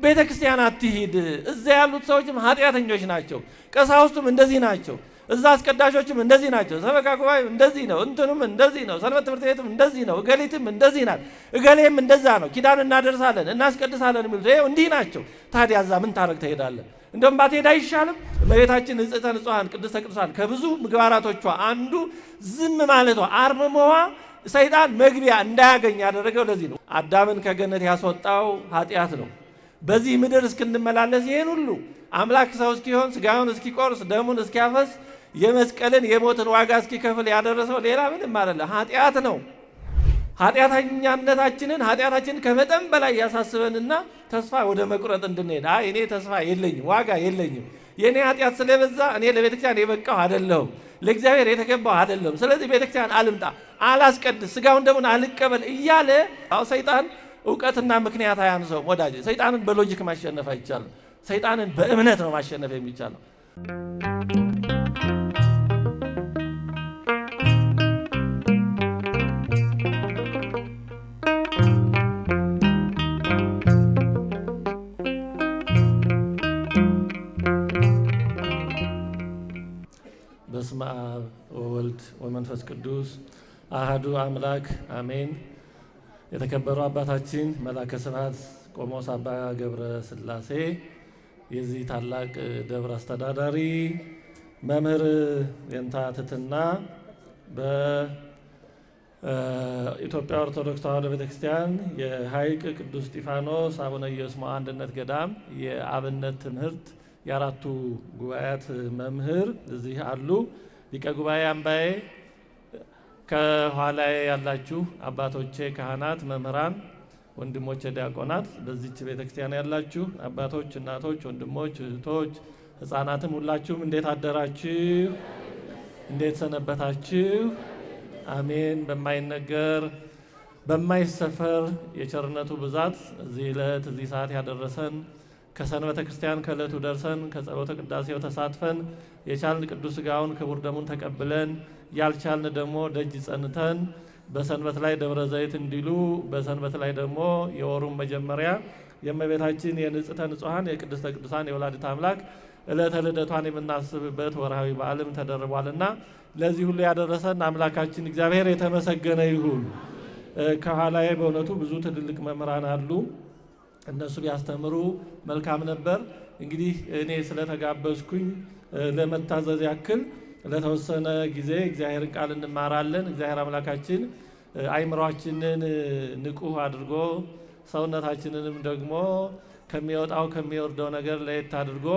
ቤተክርስቲያን አትሂድ። እዛ ያሉት ሰዎችም ኃጢአተኞች ናቸው፣ ቀሳውስቱም እንደዚህ ናቸው፣ እዛ አስቀዳሾችም እንደዚህ ናቸው፣ ሰበካ ጉባኤም እንደዚህ ነው፣ እንትኑም እንደዚህ ነው፣ ሰንበት ትምህርት ቤትም እንደዚህ ነው፣ እገሊትም እንደዚህ ናት፣ እገሌም እንደዛ ነው፣ ኪዳን እናደርሳለን እናስቀድሳለን የሚሉት ይኸው እንዲህ ናቸው። ታዲያ እዛ ምን ታረግ ትሄዳለህ? እንደውም ባትሄድ አይሻልም? እመቤታችን ንጽሕተ ንጹሐን ቅድስተ ቅዱሳን ከብዙ ምግባራቶቿ አንዱ ዝም ማለቷ፣ አርምሞዋ ሰይጣን መግቢያ እንዳያገኝ ያደረገው ለዚህ ነው። አዳምን ከገነት ያስወጣው ኃጢአት ነው። በዚህ ምድር እስክንመላለስ ይሄን ሁሉ አምላክ ሰው እስኪሆን ስጋውን እስኪቆርስ ደሙን እስኪያፈስ የመስቀልን የሞትን ዋጋ እስኪከፍል ያደረሰው ሌላ ምንም አይደለም፣ ኃጢአት ነው። ኃጢአታችንን ከመጠን በላይ ያሳስበንና ተስፋ ወደ መቁረጥ እንድንሄድ እኔ ተስፋ የለኝም፣ ዋጋ የለኝም፣ የእኔ ኃጢአት ስለበዛ እኔ ለቤተክርስቲያን የበቃው አይደለሁም፣ ለእግዚአብሔር የተገባው አይደለም፣ ስለዚህ ቤተክርስቲያን አልምጣ፣ አላስቀድስ፣ ስጋውን ደሙን አልቀበል እያለ ሰይጣን እውቀትና ምክንያት አያንሰውም። ወዳጅ ሰይጣንን በሎጂክ ማሸነፍ አይቻልም። ሰይጣንን በእምነት ነው ማሸነፍ የሚቻለው። በስመ አብ ወወልድ ወመንፈስ ቅዱስ አሐዱ አምላክ አሜን። የተከበሩ አባታችን መላከ ስብሐት ቆሞስ አባ ገብረ ሥላሴ የዚህ ታላቅ ደብር አስተዳዳሪ፣ መምህር የንታ ትትና በኢትዮጵያ ኦርቶዶክስ ተዋሕዶ ቤተክርስቲያን የሐይቅ ቅዱስ እስጢፋኖስ አቡነ ኢየሱስ ሞዐ አንድነት ገዳም የአብነት ትምህርት የአራቱ ጉባኤያት መምህር እዚህ አሉ። ሊቀ ጉባኤ አምባዬ፣ ከኋላ ያላችሁ አባቶቼ ካህናት፣ መምህራን፣ ወንድሞቼ ዲያቆናት፣ በዚች ቤተክርስቲያን ያላችሁ አባቶች፣ እናቶች፣ ወንድሞች፣ እህቶች፣ ሕፃናትም ሁላችሁም እንዴት አደራችሁ? እንዴት ሰነበታችሁ? አሜን። በማይነገር በማይሰፈር የቸርነቱ ብዛት እዚህ ዕለት እዚህ ሰዓት ያደረሰን ከሰንበተ ክርስቲያን ከዕለቱ ደርሰን ከጸሎተ ቅዳሴው ተሳትፈን የቻልን ቅዱስ ሥጋውን ክቡር ደሙን ተቀብለን ያልቻልን ደግሞ ደጅ ጸንተን በሰንበት ላይ ደብረ ዘይት እንዲሉ በሰንበት ላይ ደግሞ የወሩን መጀመሪያ የእመቤታችን የንጽሕተ ንጹሐን የቅድስተ ቅዱሳን የወላዲተ አምላክ ዕለተ ልደቷን የምናስብበት ወርሃዊ በዓልም ተደርቧልና ለዚህ ሁሉ ያደረሰን አምላካችን እግዚአብሔር የተመሰገነ ይሁን። ከኋላዬ በእውነቱ ብዙ ትልልቅ መምህራን አሉ። እነሱ ቢያስተምሩ መልካም ነበር። እንግዲህ እኔ ስለተጋበዝኩኝ ለመታዘዝ ያክል ለተወሰነ ጊዜ እግዚአብሔርን ቃል እንማራለን። እግዚአብሔር አምላካችን አይምሯችንን ንቁህ አድርጎ ሰውነታችንንም ደግሞ ከሚወጣው ከሚወርደው ነገር ለየት አድርጎ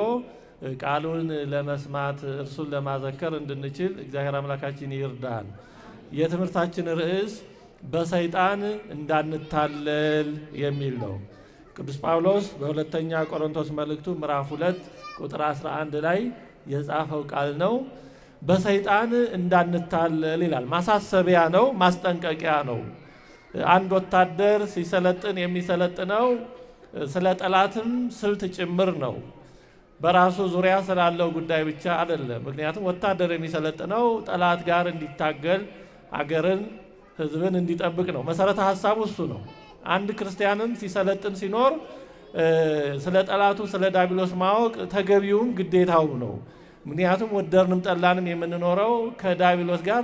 ቃሉን ለመስማት እርሱን ለማዘከር እንድንችል እግዚአብሔር አምላካችን ይርዳን። የትምህርታችን ርዕስ በሰይጣን እንዳንታለል የሚል ነው። ቅዱስ ጳውሎስ በሁለተኛ ቆሮንቶስ መልእክቱ ምዕራፍ 2 ቁጥር 11 ላይ የጻፈው ቃል ነው። በሰይጣን እንዳንታለል ይላል። ማሳሰቢያ ነው፣ ማስጠንቀቂያ ነው። አንድ ወታደር ሲሰለጥን የሚሰለጥነው ስለ ጠላትም ስልት ጭምር ነው። በራሱ ዙሪያ ስላለው ጉዳይ ብቻ አይደለም። ምክንያቱም ወታደር የሚሰለጥነው ጠላት ጋር እንዲታገል፣ አገርን፣ ሕዝብን እንዲጠብቅ ነው። መሰረተ ሀሳቡ እሱ ነው። አንድ ክርስቲያንም ሲሰለጥን ሲኖር ስለ ጠላቱ ስለ ዲያብሎስ ማወቅ ተገቢውም ግዴታው ነው። ምክንያቱም ወደድንም ጠላንም የምንኖረው ከዲያብሎስ ጋር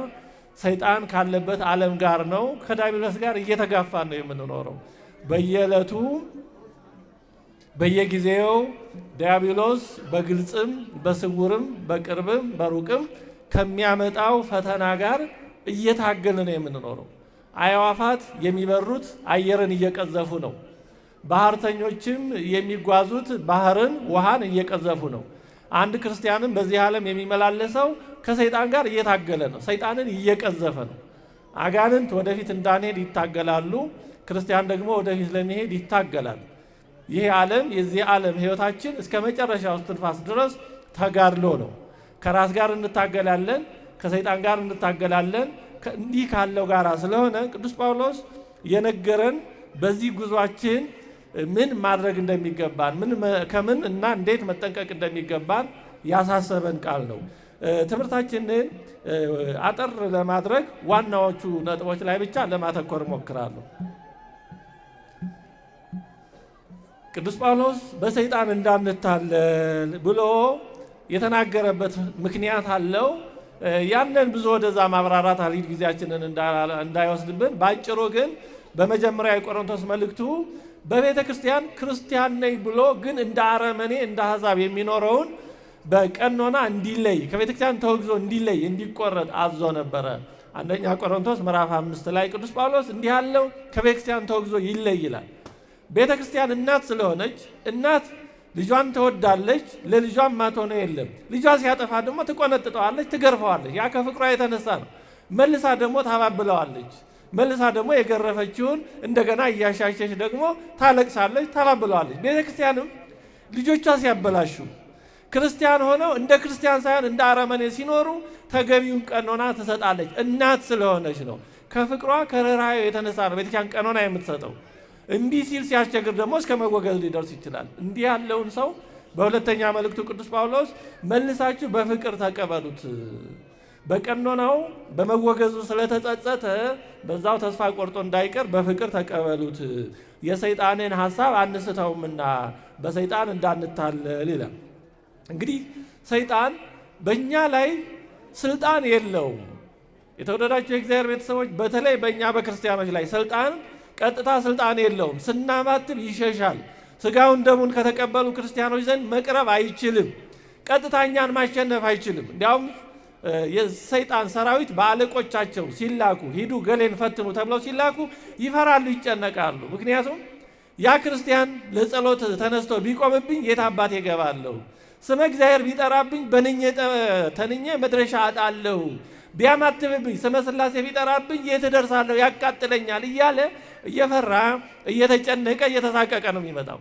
ሰይጣን ካለበት ዓለም ጋር ነው። ከዲያብሎስ ጋር እየተጋፋን ነው የምንኖረው። በየዕለቱ በየጊዜው ዲያብሎስ በግልጽም በስውርም በቅርብም በሩቅም ከሚያመጣው ፈተና ጋር እየታገልን ነው የምንኖረው። አዕዋፋት የሚበሩት አየርን እየቀዘፉ ነው። ባህርተኞችም የሚጓዙት ባህርን ውሃን እየቀዘፉ ነው። አንድ ክርስቲያንም በዚህ ዓለም የሚመላለሰው ከሰይጣን ጋር እየታገለ ነው። ሰይጣንን እየቀዘፈ ነው። አጋንንት ወደፊት እንዳንሄድ ይታገላሉ። ክርስቲያን ደግሞ ወደፊት ለመሄድ ይታገላል። ይህ ዓለም የዚህ ዓለም ሕይወታችን እስከ መጨረሻው እስትንፋስ ድረስ ተጋድሎ ነው። ከራስ ጋር እንታገላለን፣ ከሰይጣን ጋር እንታገላለን። እንዲህ ካለው ጋራ ስለሆነ ቅዱስ ጳውሎስ የነገረን በዚህ ጉዟችን ምን ማድረግ እንደሚገባን ከምን እና እንዴት መጠንቀቅ እንደሚገባን ያሳሰበን ቃል ነው። ትምህርታችንን አጠር ለማድረግ ዋናዎቹ ነጥቦች ላይ ብቻ ለማተኮር እሞክራለሁ። ቅዱስ ጳውሎስ በሰይጣን እንዳንታለል ብሎ የተናገረበት ምክንያት አለው። ያንን ብዙ ወደዛ ማብራራት አልሂድ ጊዜያችንን እንዳይወስድብን። ባጭሩ ግን በመጀመሪያ የቆሮንቶስ መልእክቱ በቤተ ክርስቲያን ክርስቲያን ነኝ ብሎ ግን እንደ አረመኔ እንደ አሕዛብ የሚኖረውን በቀኖና እንዲለይ ከቤተ ክርስቲያን ተወግዞ እንዲለይ እንዲቆረጥ አዞ ነበረ። አንደኛ ቆሮንቶስ ምዕራፍ 5 ላይ ቅዱስ ጳውሎስ እንዲህ ያለው ከቤተ ክርስቲያን ተወግዞ ይለይ ይላል። ቤተ ክርስቲያን እናት ስለሆነች እናት ልጇን ትወዳለች፣ ለልጇም ማትሆነው የለም። ልጇ ሲያጠፋ ደግሞ ትቆነጥጠዋለች፣ ትገርፈዋለች። ያ ከፍቅሯ የተነሳ ነው። መልሳ ደግሞ ታባብለዋለች። መልሳ ደግሞ የገረፈችውን እንደገና እያሻሸች ደግሞ ታለቅሳለች፣ ታባብለዋለች። ቤተ ክርስቲያንም ልጆቿ ሲያበላሹ ክርስቲያን ሆነው እንደ ክርስቲያን ሳይሆን እንደ አረመኔ ሲኖሩ ተገቢውን ቀኖና ትሰጣለች። እናት ስለሆነች ነው። ከፍቅሯ ከርኅራኄው የተነሳ ነው ቤተክርስቲያን ቀኖና የምትሰጠው። እምቢ ሲል ሲያስቸግር ደግሞ እስከ መወገዝ ሊደርስ ይችላል። እንዲህ ያለውን ሰው በሁለተኛ መልእክቱ ቅዱስ ጳውሎስ መልሳችሁ በፍቅር ተቀበሉት፣ በቀኖናው በመወገዙ ስለተጸጸተ በዛው ተስፋ ቆርጦ እንዳይቀር በፍቅር ተቀበሉት፣ የሰይጣንን ሐሳብ አንስተውምና በሰይጣን እንዳንታለል ይላል። እንግዲህ ሰይጣን በእኛ ላይ ስልጣን የለውም። የተወደዳችሁ የእግዚአብሔር ቤተሰቦች፣ በተለይ በእኛ በክርስቲያኖች ላይ ሰይጣን ቀጥታ ስልጣን የለውም። ስናማትብ ይሸሻል። ስጋውን ደሙን ከተቀበሉ ክርስቲያኖች ዘንድ መቅረብ አይችልም። ቀጥታ እኛን ማሸነፍ አይችልም። እንዲያውም የሰይጣን ሰራዊት በአለቆቻቸው ሲላኩ ሂዱ ገሌን ፈትኑ ተብለው ሲላኩ ይፈራሉ፣ ይጨነቃሉ። ምክንያቱም ያ ክርስቲያን ለጸሎት ተነስቶ ቢቆምብኝ የት አባቴ እገባለሁ፣ ስመ እግዚአብሔር ቢጠራብኝ ተንኜ መድረሻ አጣለሁ፣ ቢያማትብብኝ ስመ ሥላሴ ቢጠራብኝ የት እደርሳለሁ፣ ያቃጥለኛል እያለ እየፈራ እየተጨነቀ እየተሳቀቀ ነው የሚመጣው።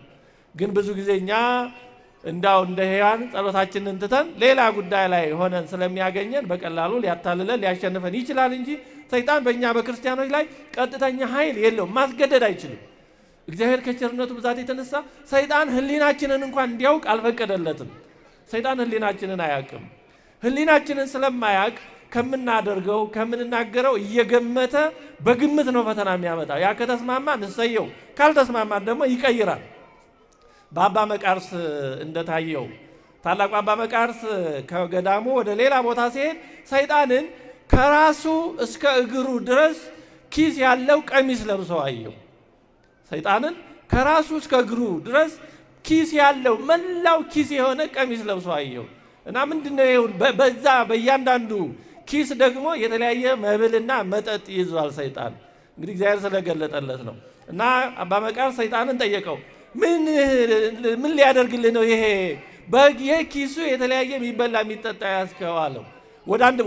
ግን ብዙ ጊዜ እኛ እንዳው እንደ ሕያዋን ጸሎታችንን ትተን ሌላ ጉዳይ ላይ ሆነን ስለሚያገኘን በቀላሉ ሊያታልለን ሊያሸንፈን ይችላል እንጂ ሰይጣን በእኛ በክርስቲያኖች ላይ ቀጥተኛ ኃይል የለውም፣ ማስገደድ አይችልም። እግዚአብሔር ከቸርነቱ ብዛት የተነሳ ሰይጣን ሕሊናችንን እንኳን እንዲያውቅ አልፈቀደለትም። ሰይጣን ሕሊናችንን አያውቅም። ሕሊናችንን ስለማያውቅ ከምናደርገው ከምንናገረው እየገመተ በግምት ነው ፈተና የሚያመጣው። ያ ከተስማማን እሰየው፣ ካልተስማማን ደግሞ ይቀይራል። በአባ መቃርስ እንደታየው ታላቁ አባ መቃርስ ከገዳሙ ወደ ሌላ ቦታ ሲሄድ ሰይጣንን ከራሱ እስከ እግሩ ድረስ ኪስ ያለው ቀሚስ ለብሶ አየው። ሰይጣንን ከራሱ እስከ እግሩ ድረስ ኪስ ያለው መላው ኪስ የሆነ ቀሚስ ለብሶ አየው እና ምንድነው በዛ በእያንዳንዱ ኪስ ደግሞ የተለያየ መብልና መጠጥ ይዟል ሰይጣን። እንግዲህ እግዚአብሔር ስለገለጠለት ነው። እና አባ መቃርስ ሰይጣንን ጠየቀው፣ ምን ሊያደርግልህ ነው ይሄ ኪሱ የተለያየ የሚበላ የሚጠጣ ያዝከው አለው።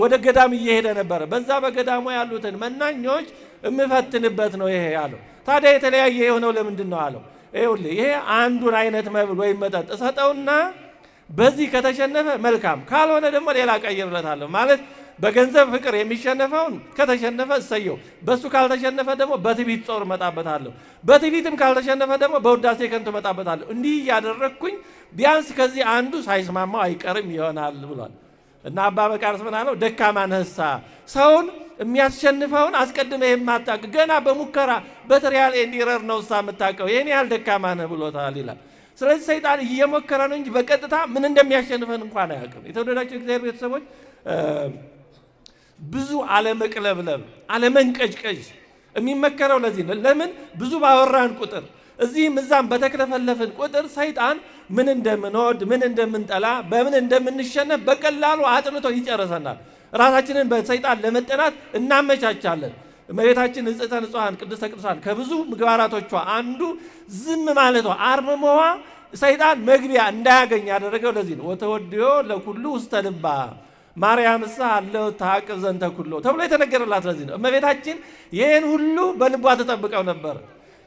ወደ ገዳም እየሄደ ነበረ። በዛ በገዳሙ ያሉትን መናኞች የምፈትንበት ነው ይሄ አለው። ታዲያ የተለያየ የሆነው ለምንድን ነው አለው። ይሄ አንዱን አይነት መብል ወይም መጠጥ እሰጠውና በዚህ ከተሸነፈ መልካም፣ ካልሆነ ደግሞ ሌላ ቀይርለታለሁ። ማለት በገንዘብ ፍቅር የሚሸነፈውን ከተሸነፈ እሰየው፣ በሱ ካልተሸነፈ ደግሞ በትዕቢት ጦር እመጣበታለሁ፣ በትዕቢትም ካልተሸነፈ ደግሞ በውዳሴ ከንቱ እመጣበታለሁ። እንዲህ እያደረግኩኝ ቢያንስ ከዚህ አንዱ ሳይስማማው አይቀርም ይሆናል ብሏል። እና አባ መቃርስ ምን አለው? ደካማ ነህሳ፣ ሰውን የሚያስሸንፈውን አስቀድመህ የማታውቅ ገና በሙከራ በትሪያል ኤንድ ኤረር ነው እሳ የምታውቀው፣ ይህን ያህል ደካማ ነህ ብሎታል ይላል። ስለዚህ ሰይጣን እየሞከረ ነው እንጂ በቀጥታ ምን እንደሚያሸንፈን እንኳን አያውቅም። የተወደዳቸው እግዚአብሔር ቤተሰቦች፣ ብዙ አለመቅለብለብ አለመንቀጭቀጭ የሚመከረው ለዚህ ነው። ለምን ብዙ ባወራን ቁጥር እዚህም እዛም በተክለፈለፍን ቁጥር ሰይጣን ምን እንደምንወድ ምን እንደምንጠላ በምን እንደምንሸነፍ በቀላሉ አጥንቶ ይጨርሰናል። ራሳችንን በሰይጣን ለመጠናት እናመቻቻለን። እመቤታችን ንጽሕተ ንጹሐን ቅድስተ ቅዱሳን ከብዙ ምግባራቶቿ አንዱ ዝም ማለቷ አርምሞዋ ሰይጣን መግቢያ እንዳያገኝ ያደረገው ለዚህ ነው። ወተወድዮ ለኩሉ ውስተ ልባ ማርያምስ አለው ታቅብ ዘንተ ኩሎ ተብሎ የተነገረላት ለዚህ ነው። እመቤታችን ይህን ሁሉ በልቧ ተጠብቀው ነበር።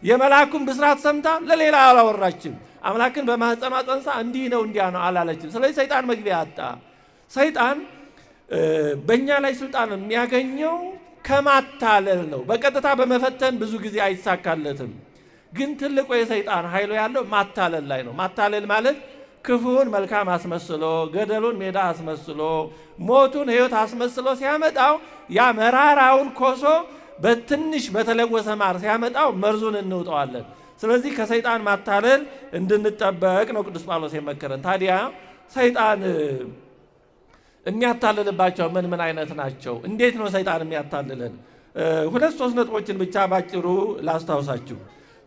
የመልአኩን ብስራት ሰምታ ለሌላ አላወራችም። አምላክን በማህፀኗ ጸንሳ እንዲህ ነው እንዲያ ነው አላለችም። ስለዚህ ሰይጣን መግቢያ አጣ። ሰይጣን በእኛ ላይ ስልጣን የሚያገኘው ከማታለል ነው። በቀጥታ በመፈተን ብዙ ጊዜ አይሳካለትም። ግን ትልቁ የሰይጣን ኃይሉ ያለው ማታለል ላይ ነው። ማታለል ማለት ክፉን መልካም አስመስሎ፣ ገደሉን ሜዳ አስመስሎ፣ ሞቱን ሕይወት አስመስሎ ሲያመጣው ያ መራራውን ኮሶ በትንሽ በተለወሰ ማር ሲያመጣው መርዙን እንውጠዋለን። ስለዚህ ከሰይጣን ማታለል እንድንጠበቅ ነው ቅዱስ ጳውሎስ የመከረን። ታዲያ ሰይጣን የሚያታልልባቸው ምን አይነት ናቸው? እንዴት ነው ሰይጣን የሚያታልለን? 2-3 ነጥቦችን ብቻ ባጭሩ ላስታውሳችሁ።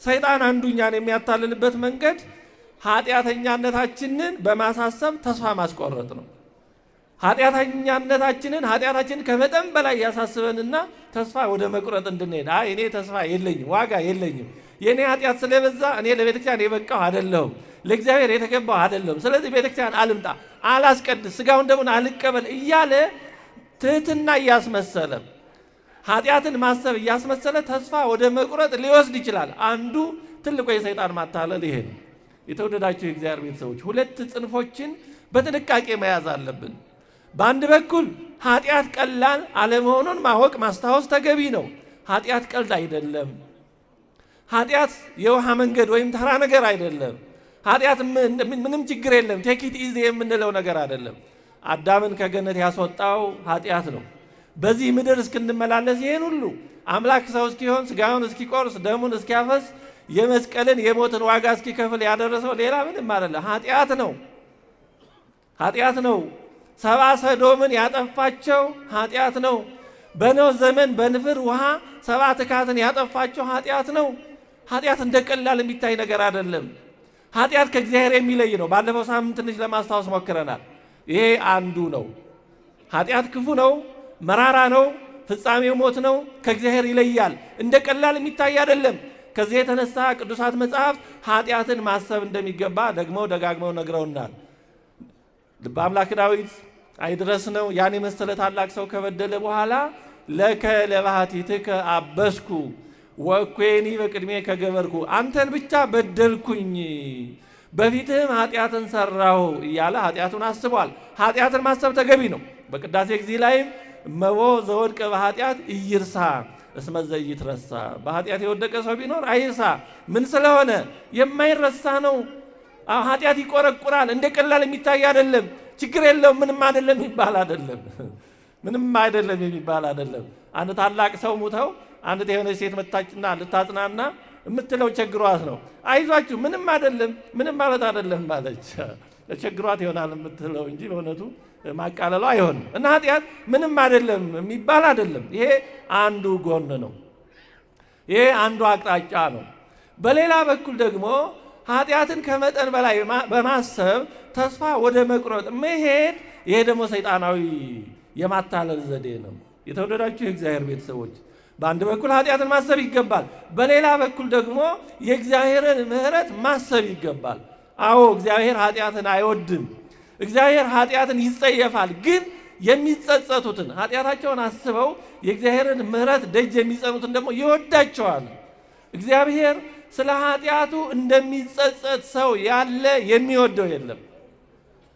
ሰይጣን አንዱ እኛን የሚያታልልበት መንገድ ኃጢአተኛነታችንን በማሳሰብ ተስፋ ማስቆረጥ ነው። ኃጢአታችንን ከመጠን በላይ ያሳስበንና ተስፋ ወደ መቁረጥ እንድንሄድ፣ እኔ ተስፋ የለኝም፣ ዋጋ የለኝም፣ የኔ ኃጢአት ስለበዛ እኔ ለቤተክርስቲያን የበቃው አይደለሁም፣ ለእግዚአብሔር የተገባው አይደለሁም፣ ስለዚህ ቤተክርስቲያን አልምጣ፣ አላስቀድስ፣ ስጋውን ደሙን አልቀበል እያለ ትህትና እያስመሰለ ኃጢአትን ማሰብ እያስመሰለ ተስፋ ወደ መቁረጥ ሊወስድ ይችላል። አንዱ ትልቁ የሰይጣን ማታለል ይሄ ነው። የተወደዳችሁ የእግዚአብሔር ቤተሰቦች 2 ጽንፎችን በጥንቃቄ መያዝ አለብን። በአንድ በኩል ኃጢአት ቀላል አለመሆኑን ማወቅ ማስታወስ ተገቢ ነው። ኃጢአት ቀልድ አይደለም። ኃጢአት የውሃ መንገድ ወይም ተራ ነገር አይደለም። ኃጢአት ምንም ችግር የለም ቴክ ኢት ኢዚ የምንለው ነገር አይደለም። አዳምን ከገነት ያስወጣው ኃጢአት ነው። በዚህ ምድር እስክንመላለስ ይሄን ሁሉ አምላክ ሰው እስኪሆን ስጋውን እስኪቆርስ ደሙን እስኪያፈስ የመስቀልን የሞትን ዋጋ እስኪከፍል ያደረሰው ሌላ ምንም አይደለም፣ ኃጢአት ነው። 70 ሰዶምን ያጠፋቸው ኃጢአት ነው። በኖህ ዘመን በንፍር ውሃ 70 ትካትን ያጠፋቸው ኃጢአት ነው። ኃጢአት እንደ ቀላል የሚታይ ነገር አይደለም። ኃጢአት ከእግዚአብሔር የሚለይ ነው። ባለፈው ሳምንት ትንሽ ለማስታወስ ሞክረናል። ይሄ አንዱ ነው። ኃጢአት ክፉ ነው፣ መራራ ነው፣ ፍጻሜው ሞት ነው፣ ከእግዚአብሔር ይለያል። እንደ ቀላል የሚታይ አይደለም። ከዚህ የተነሳ ቅዱሳት መጽሐፍት ኃጢአትን ማሰብ እንደሚገባ ደግሞ ደጋግመው ነግረውናል። ልበ አምላክ ዳዊት አይድረስ ነው ያን የመሰለ ታላቅ ሰው ከበደለ በኋላ ለከ ለባህቲትከ አበስኩ ወእኩኒ በቅድሜ ከገበርኩ፣ አንተን ብቻ በደልኩኝ በፊትህም ኃጢአትን ሰራሁ እያለ ኃጢአቱን አስቧል። ኃጢአትን ማሰብ ተገቢ ነው። በቅዳሴ ጊዜ ላይም እመቦ ዘወድቀ በኃጢአት ኢይርሳ እስመ ዘኢይትረሳ፣ በኃጢአት የወደቀ ሰው ቢኖር አይርሳ። ምን ስለሆነ የማይረሳ ነው። ኃጢአት ይቆረቁራል። እንደ ቀላል የሚታይ አይደለም። ችግር የለውም ምንም አይደለም የሚባል አይደለም። ምንም አይደለም የሚባል አይደለም። አንድ ታላቅ ሰው ሙተው አንድ የሆነች ሴት መጣችና ልታጽናና የምትለው ቸግሯት ነው። አይዟችሁ ምንም አይደለም ምንም ማለት አይደለም ማለች። ቸግሯት ይሆናል የምትለው እንጂ በእውነቱ ማቃለሉ አይሆንም። እና ኃጢአት ምንም አይደለም የሚባል አይደለም። ይሄ አንዱ ጎን ነው። ይሄ አንዱ አቅጣጫ ነው። በሌላ በኩል ደግሞ ኃጢአትን ከመጠን በላይ በማሰብ ተስፋ ወደ መቁረጥ መሄድ፣ ይሄ ደግሞ ሰይጣናዊ የማታለል ዘዴ ነው። የተወደዳችሁ የእግዚአብሔር ቤተሰቦች በአንድ በኩል ኃጢአትን ማሰብ ይገባል። በሌላ በኩል ደግሞ የእግዚአብሔርን ምሕረት ማሰብ ይገባል። አዎ እግዚአብሔር ኃጢአትን አይወድም። እግዚአብሔር ኃጢአትን ይጸየፋል። ግን የሚጸጸቱትን ኃጢአታቸውን አስበው የእግዚአብሔርን ምሕረት ደጅ የሚጸኑትን ደግሞ ይወዳቸዋል። እግዚአብሔር ስለ ኃጢአቱ እንደሚጸጸት ሰው ያለ የሚወደው የለም።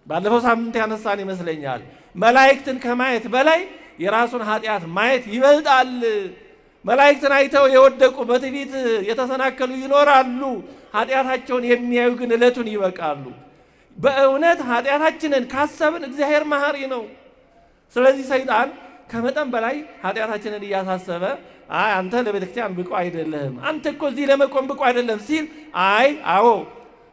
ባለፈው ሳምንት ያነሳን ይመስለኛል። መላእክትን ከማየት በላይ የራሱን ኃጢአት ማየት ይበልጣል። መላእክትን አይተው የወደቁ በትዕቢት የተሰናከሉ ይኖራሉ። ኃጢአታቸውን የሚያዩ ግን ዕለቱን ይበቃሉ። በእውነት ኃጢአታችንን ካሰብን እግዚአብሔር መሐሪ ነው። ስለዚህ ሰይጣን ከመጠን በላይ ኃጢአታችንን እያሳሰበ አንተ ለቤተክርስቲያን ብቁ አይደለህም፣ አንተ እኮ እዚህ ለመቆም ብቁ አይደለም ሲል አዎ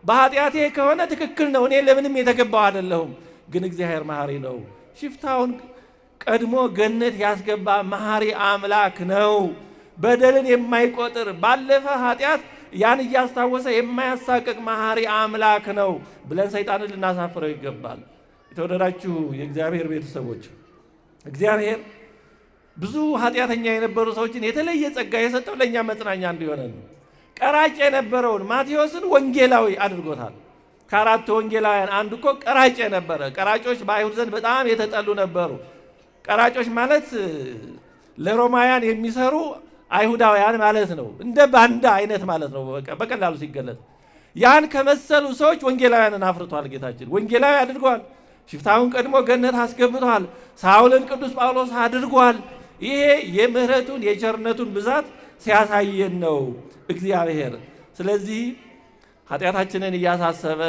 በኃጢአቴ ከሆነ ትክክል ነው፣ እኔ ለምንም የተገባው አይደለሁም፣ ግን እግዚአብሔር መሐሪ ነው። ሽፍታውን ቀድሞ ገነት ያስገባ መሐሪ አምላክ ነው። በደልን የማይቆጥር ባለፈ ኃጢአት ያን እያስታወሰ የማያሳቅቅ መሐሪ አምላክ ነው ብለን ሰይጣንን ልናሳፍረው ይገባል። የተወደዳችሁ የእግዚአብሔር ቤተሰቦች እግዚአብሔር ብዙ ኃጢአተኛ የነበሩ ሰዎችን የተለየ ጸጋ የሰጠው ለእኛ መጽናኛ እንዲሆነ ነው። ቀራጭ የነበረውን ማቴዎስን ወንጌላዊ አድርጎታል። ከአራቱ ወንጌላውያን አንዱ እኮ ቀራጭ የነበረ። ቀራጮች በአይሁድ ዘንድ በጣም የተጠሉ ነበሩ። ቀራጮች ማለት ለሮማውያን የሚሰሩ አይሁዳውያን ማለት ነው። እንደ ባንዳ አይነት ማለት ነው በቀላሉ ሲገለጥ። ያን ከመሰሉ ሰዎች ወንጌላውያንን አፍርቷል ጌታችን። ወንጌላዊ አድርጓል። ሽፍታውን ቀድሞ ገነት አስገብቷል። ሳውልን ቅዱስ ጳውሎስ አድርጓል። ይሄ የምህረቱን የቸርነቱን ብዛት ሲያሳየን ነው እግዚአብሔር። ስለዚህ ኃጢአታችንን እያሳሰበ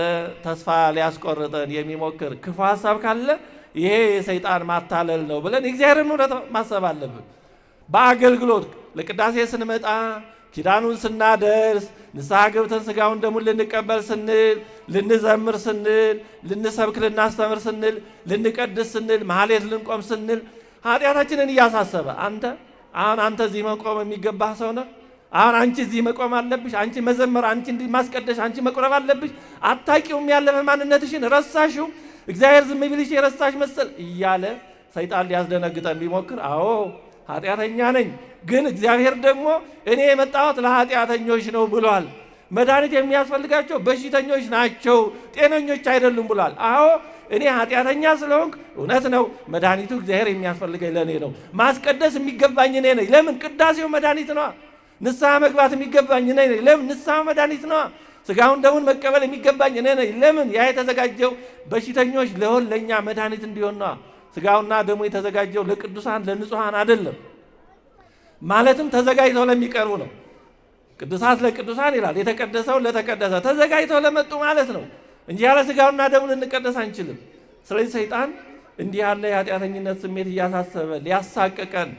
ተስፋ ሊያስቆርጠን የሚሞክር ክፉ ሀሳብ ካለ ይሄ የሰይጣን ማታለል ነው ብለን የእግዚአብሔርን እውነት ማሰብ አለብን። በአገልግሎት ለቅዳሴ ስንመጣ ኪዳኑን ስናደርስ ንስሐ ገብተን ሥጋውን ደሙን ልንቀበል ስንል፣ ልንዘምር ስንል፣ ልንሰብክ ልናስተምር ስንል፣ ልንቀድስ ስንል፣ ማህሌት ልንቆም ስንል ኃጢአታችንን እያሳሰበ አሁን አንተ እዚህ መቆም የሚገባህ ሰው ነህ። አሁን አንቺ እዚህ መቆም አለብሽ። አንቺ መዘመር፣ አንቺ እንዲህ ማስቀደስ፣ አንቺ መቁረብ አለብሽ። አታውቂውም፣ ያለፈ ማንነትሽን ረሳሽው። እግዚአብሔር ዝም ቢልሽ የረሳሽ መሰል እያለ ሰይጣን ሊያስደነግጠን ቢሞክር፣ አዎ ኃጢአተኛ ነኝ፣ ግን እግዚአብሔር ደግሞ እኔ የመጣሁት ለኃጢአተኞች ነው ብሏል። መድኃኒት የሚያስፈልጋቸው በሽተኞች ናቸው፣ ጤነኞች አይደሉም ብሏል። አዎ እኔ ኃጢአተኛ ስለሆንክ እውነት ነው፣ መድኃኒቱ እግዚአብሔር የሚያስፈልገኝ ለእኔ ነው። ማስቀደስ የሚገባኝ እኔ ነኝ። ለምን? ቅዳሴው መድኃኒት ነዋ። ንስሐ መግባት የሚገባኝ እኔ ነኝ። ለምን? ንስሐ መድኃኒት ነዋ። ሥጋውን ደሙን መቀበል የሚገባኝ እኔ ነኝ። ለምን? ያ የተዘጋጀው በሽተኞች ለሆን ለእኛ መድኃኒት እንዲሆን ነዋ። ሥጋውና ደሙ የተዘጋጀው ለቅዱሳን ለንጹሐን አይደለም። ማለትም ተዘጋጅተው ለሚቀርቡ ነው። ቅዱሳት ለቅዱሳን ይላል። የተቀደሰው ለተቀደሰ ተዘጋጅተው ለመጡ ማለት ነው እንጂ ያለ ሥጋውና ደሙ ልንቀደስ አንችልም። ስለዚህ ሰይጣን እንዲህ ያለ የኃጢአተኝነት ስሜት እያሳሰበ ሊያሳቅቀን፣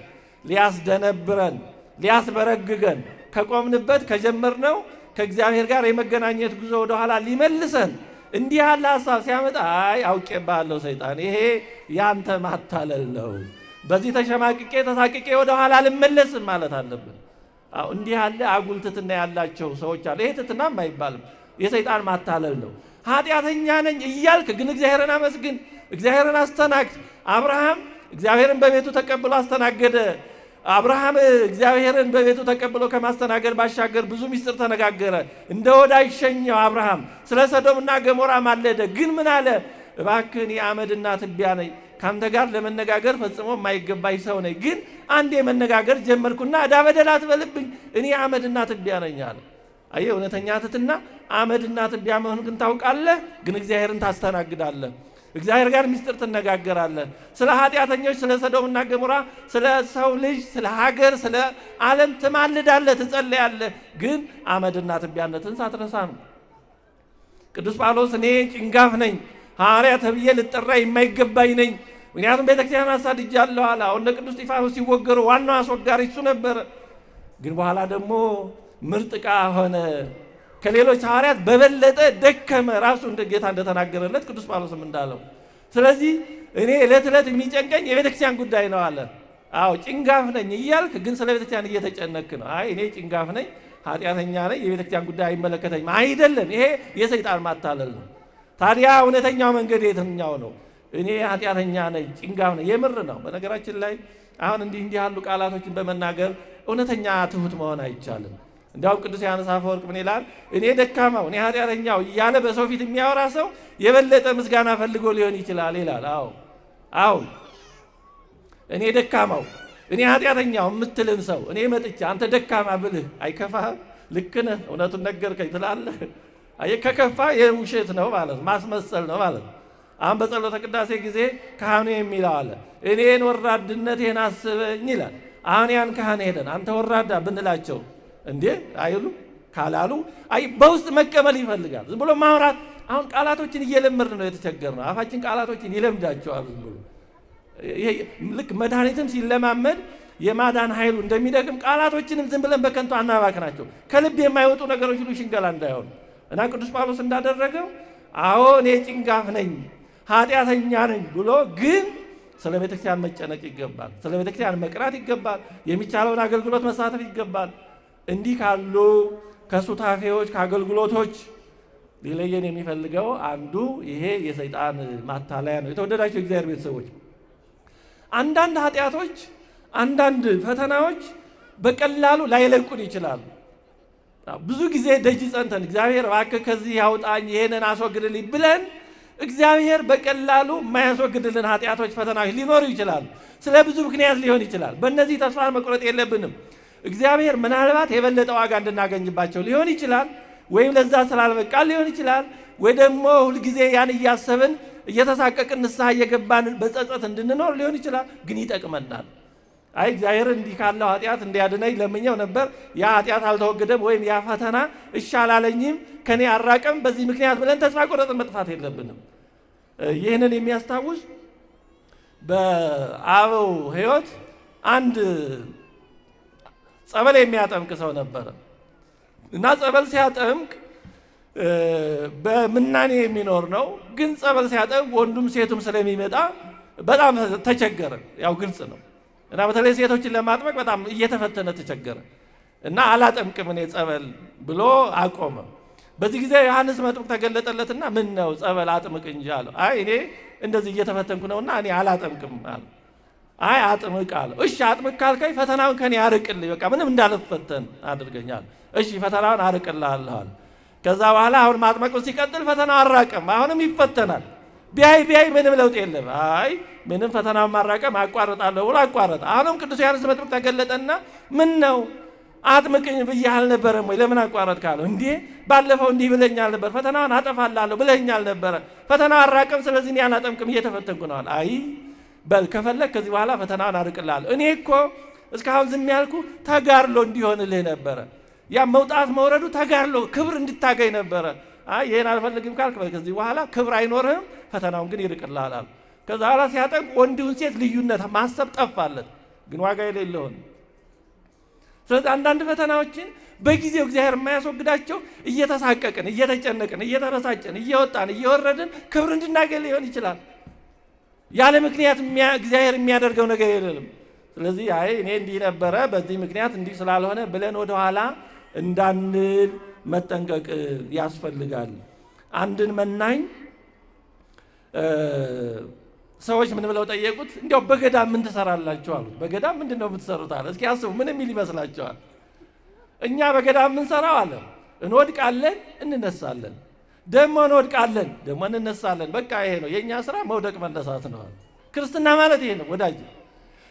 ሊያስደነብረን፣ ሊያስበረግገን ከቆምንበት ከጀመርነው ከእግዚአብሔር ጋር የመገናኘት ጉዞ ወደኋላ ሊመልሰን እንዲህ ያለ ሀሳብ ሲያመጣ አውቄብሃለሁ ሰይጣን፣ ይሄ ያንተ ማታለል ነው። በዚህ ተሸማቅቄ ተሳቅቄ ወደኋላ ልመለስም ማለት አለብን። እንዲህ ያለ አጉል ትሕትና ያላቸው ሰዎች አሉ። ይሄ ትሕትናም አይባልም፣ የሰይጣን ማታለል ነው። ኃጢአተኛ ነኝ እያልክ ግን እግዚአብሔርን አመስግን፣ እግዚአብሔርን አስተናግድ። አብርሃም እግዚአብሔርን በቤቱ ተቀብሎ አስተናገደ። አብርሃም እግዚአብሔርን በቤቱ ተቀብሎ ከማስተናገድ ባሻገር ብዙ ምስጢር ተነጋገረ። እንደ ወዳጅ ሸኘው። አብርሃም ስለ ሰዶምና ገሞራ ማለደ። ግን ምን አለ? እባክህን የአመድና ትቢያ ነኝ፣ ካንተ ጋር ለመነጋገር ፈጽሞ የማይገባኝ ሰው ነኝ። ግን አንዴ መነጋገር ጀመርኩና ዕዳ በደል አትበልብኝ፣ እኔ አመድና ትቢያ ነኝ አለ። አየህ፣ እውነተኛ ትሕትና አመድና ትቢያ መሆን ግን ታውቃለህ፣ ግን እግዚአብሔርን ታስተናግዳለህ። እግዚአብሔር ጋር ምስጢር ትነጋገራለህ። ስለ ኃጢአተኞች፣ ስለ ሰዶምና ገሞራ፣ ስለ ሰው ልጅ፣ ስለ ሀገር፣ ስለ ዓለም ትማልዳለህ፣ ትጸለያለህ። ግን አመድና ትቢያነትን ሳትረሳ ነው። ቅዱስ ጳውሎስ እኔ ጭንጋፍ ነኝ፣ ሐዋርያ ተብዬ ልጠራ የማይገባኝ ነኝ፣ ምክንያቱም ቤተክርስቲያን አሳድጃለሁ አለ። አሁን ቅዱስ እስጢፋኖስ ሲወገሩ ዋናው አስወጋሪ እሱ ነበረ። ግን በኋላ ደግሞ ምርጥ ዕቃ ሆነ፣ ከሌሎች ሐዋርያት በበለጠ ደከመ። ራሱ እንደ ጌታ እንደተናገረለት ቅዱስ ጳውሎስም እንዳለው። ስለዚህ እኔ ዕለት ዕለት የሚጨንቀኝ የቤተክርስቲያን ጉዳይ ነው አለ። አዎ ጭንጋፍ ነኝ እያልክ ግን ስለ ቤተክርስቲያን እየተጨነክ ነው። አይ እኔ ጭንጋፍ ነኝ፣ ኃጢአተኛ ነኝ፣ የቤተክርስቲያን ጉዳይ አይመለከተኝም አይደለም። ይሄ የሰይጣን ማታለል ነው። ታዲያ እውነተኛው መንገድ የትኛው ነው? እኔ ኃጢአተኛ ነኝ፣ ጭንጋፍ ነኝ፣ የምር ነው። በነገራችን ላይ አሁን እንዲህ ያሉ ቃላቶችን በመናገር እውነተኛ ትሁት መሆን አይቻልም። እንዲያውም ቅዱስ ዮሐንስ አፈወርቅ ምን ይላል? እኔ ደካማው፣ እኔ ኃጢአተኛው እያለ በሰው ፊት የሚያወራ ሰው የበለጠ ምስጋና ፈልጎ ሊሆን ይችላል ይላል። አዎ እኔ ደካማው፣ እኔ ኃጢአተኛው የምትልን ሰው እኔ መጥቼ አንተ ደካማ ብልህ አይከፋህም? ልክ ነህ፣ እውነቱን ነገርከኝ ትላለህ። አየህ፣ ከከፋ የውሸት ነው ማለት ማስመሰል ነው ማለት ነው። አሁን በጸሎተ ቅዳሴ ጊዜ ካህኑ የሚለው አለ እኔን ወራድነቴን አስበኝ ይላል። አሁን ያን ካህን ሄደን አንተ ወራዳ ብንላቸው እንዴ አይሉ ካላሉ በውስጥ መቀበል ይፈልጋል። ዝም ብሎ ማውራት። አሁን ቃላቶችን እየለመድን ነው የተቸገርነው። አፋችን ቃላቶችን ይለምዳቸዋል ዝም ብሎ። ልክ መድኃኒትም ሲለማመድ የማዳን ኃይሉ እንደሚደክም ቃላቶችንም ዝም ብለን በከንቱ አናባክናቸው። ከልብ የማይወጡ ነገሮች ሁሉ ሽንገላ እንዳይሆኑ እና ቅዱስ ጳውሎስ እንዳደረገው አዎ እኔ ጭንጋፍ ነኝ፣ ኃጢአተኛ ነኝ ብሎ ግን ስለ ቤተክርስቲያን መጨነቅ ይገባል። ስለ ቤተክርስቲያን መቅራት ይገባል። የሚቻለውን አገልግሎት መሳተፍ ይገባል። እንዲህ ካሉ ከሱታፌዎች ከአገልግሎቶች ሊለየን የሚፈልገው አንዱ ይሄ የሰይጣን ማታለያ ነው። የተወደዳቸው እግዚአብሔር ቤተሰቦች፣ አንዳንድ ኃጢአቶች፣ አንዳንድ ፈተናዎች በቀላሉ ላይለቁን ይችላሉ። ብዙ ጊዜ ደጅ ጸንተን እግዚአብሔር እባክህ ከዚህ ያውጣኝ፣ ይሄንን አስወግድልኝ ብለን እግዚአብሔር በቀላሉ የማያስወግድልን ኃጢአቶች፣ ፈተናዎች ሊኖሩ ይችላሉ። ስለ ብዙ ምክንያት ሊሆን ይችላል። በእነዚህ ተስፋ መቁረጥ የለብንም። እግዚአብሔር ምናልባት የበለጠ ዋጋ እንድናገኝባቸው ሊሆን ይችላል፣ ወይም ለዛ ስላልበቃ ሊሆን ይችላል፣ ወይ ደግሞ ሁልጊዜ ያን እያሰብን እየተሳቀቅን ንስሐ እየገባን በጸጸት እንድንኖር ሊሆን ይችላል። ግን ይጠቅመናል። አይ እግዚአብሔር እንዲህ ካለው ኃጢአት እንዲያድነኝ ለምኘው ነበር፣ ያ ኃጢአት አልተወገደም፣ ወይም ያ ፈተና እሺ አላለኝም፣ ከኔ አራቀም፣ በዚህ ምክንያት ብለን ተስፋ ቆርጠን መጥፋት የለብንም። ይህንን የሚያስታውስ በአበው ሕይወት አንድ ጸበል የሚያጠምቅ ሰው ነበረ እና ጸበል ሲያጠምቅ በምናኔ የሚኖር ነው። ግን ጸበል ሲያጠምቅ ወንዱም ሴቱም ስለሚመጣ በጣም ተቸገረ። ያው ግልጽ ነው። እና በተለይ ሴቶችን ለማጥመቅ በጣም እየተፈተነ ተቸገረ እና አላጠምቅም እኔ ጸበል ብሎ አቆመ። በዚህ ጊዜ ዮሐንስ መጥምቅ ተገለጠለትና ምን ነው ጸበል አጥምቅ እንጂ አለው። አይ እኔ እንደዚህ እየተፈተንኩ ነውና እኔ አላጠምቅም አለ። አይ አጥምቅ አለው። እሺ አጥምቅ ካልከኝ ፈተናውን ከኔ አርቅልኝ፣ በቃ ምንም እንዳልፈተን አድርገኛል። እሺ ፈተናውን አርቅልሃለሁ አለ። ከዛ በኋላ አሁን ማጥመቁን ሲቀጥል ፈተናው አራቀም፣ አሁንም ይፈተናል። ቢያይ ምንም ለውጥ የለም። አይ ምንም ፈተናውን ማራቀም አቋርጣለሁ ብሎ አቋረጠ። አሁንም ቅዱስ ዮሐንስ መጥምቅ ተገለጠና ምን ነው አጥምቅኝ ብዬ አልነበረም ወይ? ለምን አቋረጥክ አለው። እንዴ ባለፈው እንዲህ ብለኛል ነበር፣ ፈተናውን አጠፋላለሁ ብለኛል ነበረ። ፈተናው አራቀም፣ ስለዚህ እኔ አላጠምቅም እየተፈተንኩ ነው አለ። አይ በል ከፈለግ ከዚህ በኋላ ፈተናውን አርቅልሃለሁ። እኔ እኮ እስካሁን ዝም ያልኩ ተጋድሎ እንዲሆንልህ ነበረ። ያ መውጣት መውረዱ ተጋድሎ ክብር እንድታገኝ ነበረ። አይ ይሄን አልፈልግም ካልክ ከዚህ በኋላ ክብር አይኖርህም፣ ፈተናውን ግን ይርቅልሃል አለ። ከዛ በኋላ ሲያጠምቅ ወንዱን ሴት ልዩነት ማሰብ ጠፋለት፣ ግን ዋጋ የሌለውን። ስለዚህ አንዳንድ ፈተናዎችን በጊዜው እግዚአብሔር የማያስወግዳቸው እየተሳቀቅን፣ እየተጨነቅን፣ እየተበሳጨን፣ እየወጣን እየወረድን ክብር እንድናገኝ ሊሆን ይችላል። ያለ ምክንያት እግዚአብሔር የሚያደርገው ነገር የለም። ስለዚህ አይ እኔ እንዲህ ነበረ በዚህ ምክንያት እንዲህ ስላልሆነ ብለን ወደኋላ እንዳንል መጠንቀቅ ያስፈልጋል። አንድን መናኝ ሰዎች ምን ብለው ጠየቁት? እንዲያው በገዳም ምን ትሰራላችሁ አሉት። በገዳም ምንድን ነው የምትሰሩት አለ። እስኪ አስቡ፣ ምን የሚል ይመስላችኋል? እኛ በገዳም የምንሰራው አለ እንወድቃለን፣ እንነሳለን፣ ደግሞ እንወድቃለን፣ ደግሞ እንነሳለን። በቃ ይሄ ነው የእኛ ስራ፣ መውደቅ መነሳት ነው። ክርስትና ማለት ይሄ ነው ወዳጅ።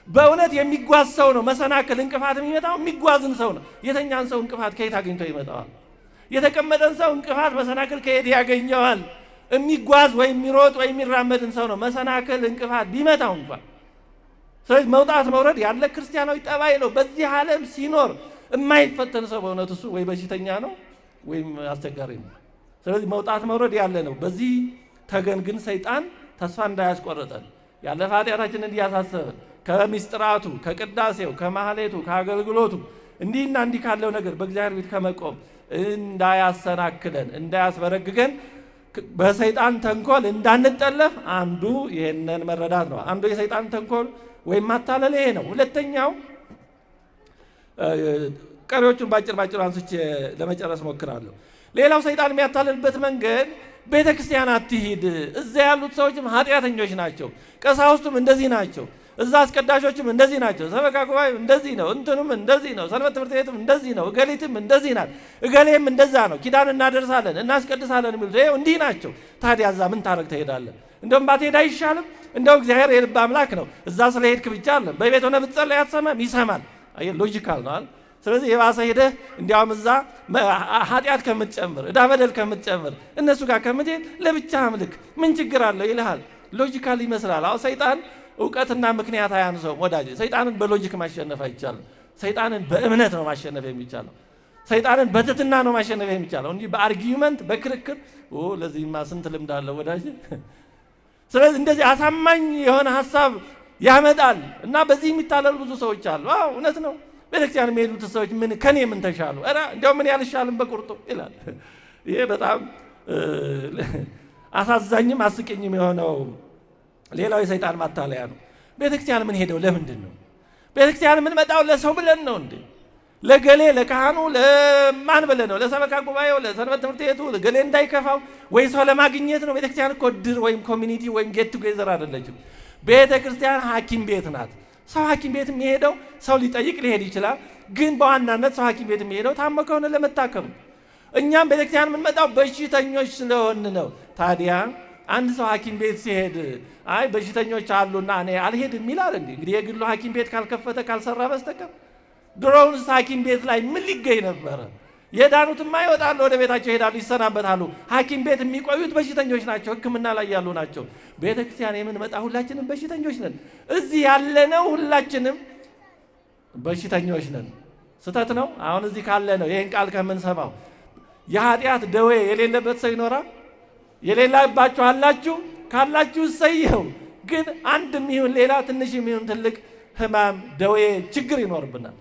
በእውነት የሚጓዝ ሰው ነው መሰናክል እንቅፋት የሚመጣው፣ የሚጓዝን ሰው ነው። የተኛን ሰው እንቅፋት ከየት አግኝቶ ይመጣዋል? የተቀመጠን ሰው እንቅፋት መሰናክል ከየት ያገኘዋል? የሚጓዝ ወይም የሚሮጥ ወይም የሚራመድን ሰው ነው መሰናክል እንቅፋት ቢመታው እንኳን። ስለዚህ መውጣት መውረድ ያለ ክርስቲያናዊ ጠባይ ነው። በዚህ ዓለም ሲኖር የማይፈተን ሰው በእውነት እሱ ወይ በሽተኛ ነው ወይም አስቸጋሪ ነው። ስለዚህ መውጣት መውረድ ያለ ነው። በዚህ ተገን ግን ሰይጣን ተስፋ እንዳያስቆርጠን ያለፈ ኃጢአታችንን እንዲያሳሰበን ከሚስጥራቱ፣ ከቅዳሴው፣ ከማህሌቱ፣ ከአገልግሎቱ እንዲህና እንዲህ ካለው ነገር በእግዚአብሔር ቤት ከመቆም እንዳያሰናክለን፣ እንዳያስበረግገን በሰይጣን ተንኮል እንዳንጠለፍ አንዱ ይሄንን መረዳት ነው። አንዱ የሰይጣን ተንኮል ወይም ማታለል ይሄ ነው። ሁለተኛው ቀሪዎቹን ባጭር አንስቼ ለመጨረስ ሞክራለሁ። ሌላው ሰይጣን የሚያታልልበት መንገድ ቤተ ክርስቲያን አትሂድ፣ እዛ ያሉት ሰዎችም ኃጢአተኞች ናቸው፣ ቀሳውስቱም እንደዚህ ናቸው፣ እዛ አስቀዳሾችም እንደዚህ ናቸው፣ ሰበካ ጉባኤም እንደዚህ ነው፣ እንትኑም እንደዚህ ነው፣ ሰንበት ትምህርት ቤትም እንደዚህ ነው፣ እገሊትም እንደዚህ ናት፣ እገሌም እንደዛ ነው፣ ኪዳን እናደርሳለን እናስቀድሳለን የሚሉት ይኸው እንዲህ ናቸው። ታዲያ እዛ ምን ታረግ ትሄዳለህ? እንደውም ባትሄድ አይሻልም? እንደው እግዚአብሔር የልብ አምላክ ነው። እዛ ስለሄድክ ብቻ አለ በቤት ሆነ ብትጸልይ አትሰማም? ይሰማል። አየህ ሎጂካል ነው አይደል? ስለዚህ የባሰ ሄደህ እንዲያውም እዛ ኃጢአት ከምትጨምር ዕዳ በደል ከምትጨምር እነሱ ጋር ከምትሄድ ለብቻ አምልክ ምን ችግር አለው ይልሃል። ሎጂካል ይመስላል። አሁን ሰይጣን እውቀትና ምክንያት አያንሰውም ወዳጅ። ሰይጣንን በሎጂክ ማሸነፍ አይቻልም። ሰይጣንን በእምነት ነው ማሸነፍ የሚቻለው። ሰይጣንን በትትና ነው ማሸነፍ የሚቻለው እንጂ በአርጊዩመንት በክርክር ለዚህማ ስንት ልምድ አለው ወዳጅ። ስለዚህ እንደዚህ አሳማኝ የሆነ ሀሳብ ያመጣል እና በዚህ የሚታለሉ ብዙ ሰዎች አሉ። እውነት ነው። ቤተክርስቲያን የሚሄዱት ሰዎች ምን ከኔ ምን ተሻሉ? ኧረ እንዲያው ምን ያልሻልም በቁርጡ ይላል። ይሄ በጣም አሳዛኝም አስቂኝም የሆነው ሌላው የሰይጣን ማታለያ ነው። ቤተክርስቲያን ምን ሄደው ለምንድን ነው? ቤተክርስቲያን ምን መጣው ለሰው ብለን ነው እንዴ? ለገሌ ለካህኑ ለማን ብለን ነው? ለሰበካ ጉባኤው፣ ለሰንበት ትምህርት ቤቱ ገሌ እንዳይከፋው ወይ ሰው ለማግኘት ነው? ቤተክርስቲያን እኮ ድር ወይም ኮሚኒቲ ወይም ጌት ቱጌዘር አይደለችም። ቤተክርስቲያን ሐኪም ቤት ናት። ሰው ሐኪም ቤት የሚሄደው ሰው ሊጠይቅ ሊሄድ ይችላል። ግን በዋናነት ሰው ሐኪም ቤት የሚሄደው ታሞ ከሆነ ለመታከም። እኛም ቤተክርስቲያን የምንመጣው በሽተኞች ስለሆን ነው። ታዲያ አንድ ሰው ሐኪም ቤት ሲሄድ አይ በሽተኞች አሉና እኔ አልሄድም ይላል እንዴ? እንግዲህ የግሉ ሐኪም ቤት ካልከፈተ ካልሰራ በስተቀር ድሮውንስ ሐኪም ቤት ላይ ምን ሊገኝ ነበረ? የዳኑትማ ይወጣሉ፣ ወደ ቤታቸው ይሄዳሉ፣ ይሰናበታሉ። ሐኪም ቤት የሚቆዩት በሽተኞች ናቸው፣ ሕክምና ላይ ያሉ ናቸው። ቤተ ክርስቲያን የምንመጣ ሁላችንም በሽተኞች ነን። እዚህ ያለነው ሁላችንም በሽተኞች ነን። ስተት ነው። አሁን እዚህ ካለ ነው ይህን ቃል ከምንሰማው የኃጢአት ደዌ የሌለበት ሰው ይኖራል? የሌላባችሁ አላችሁ? ካላችሁ እሰየው። ግን አንድም ይሁን ሌላ ትንሽም ይሁን ትልቅ ሕማም፣ ደዌ፣ ችግር ይኖርብናል።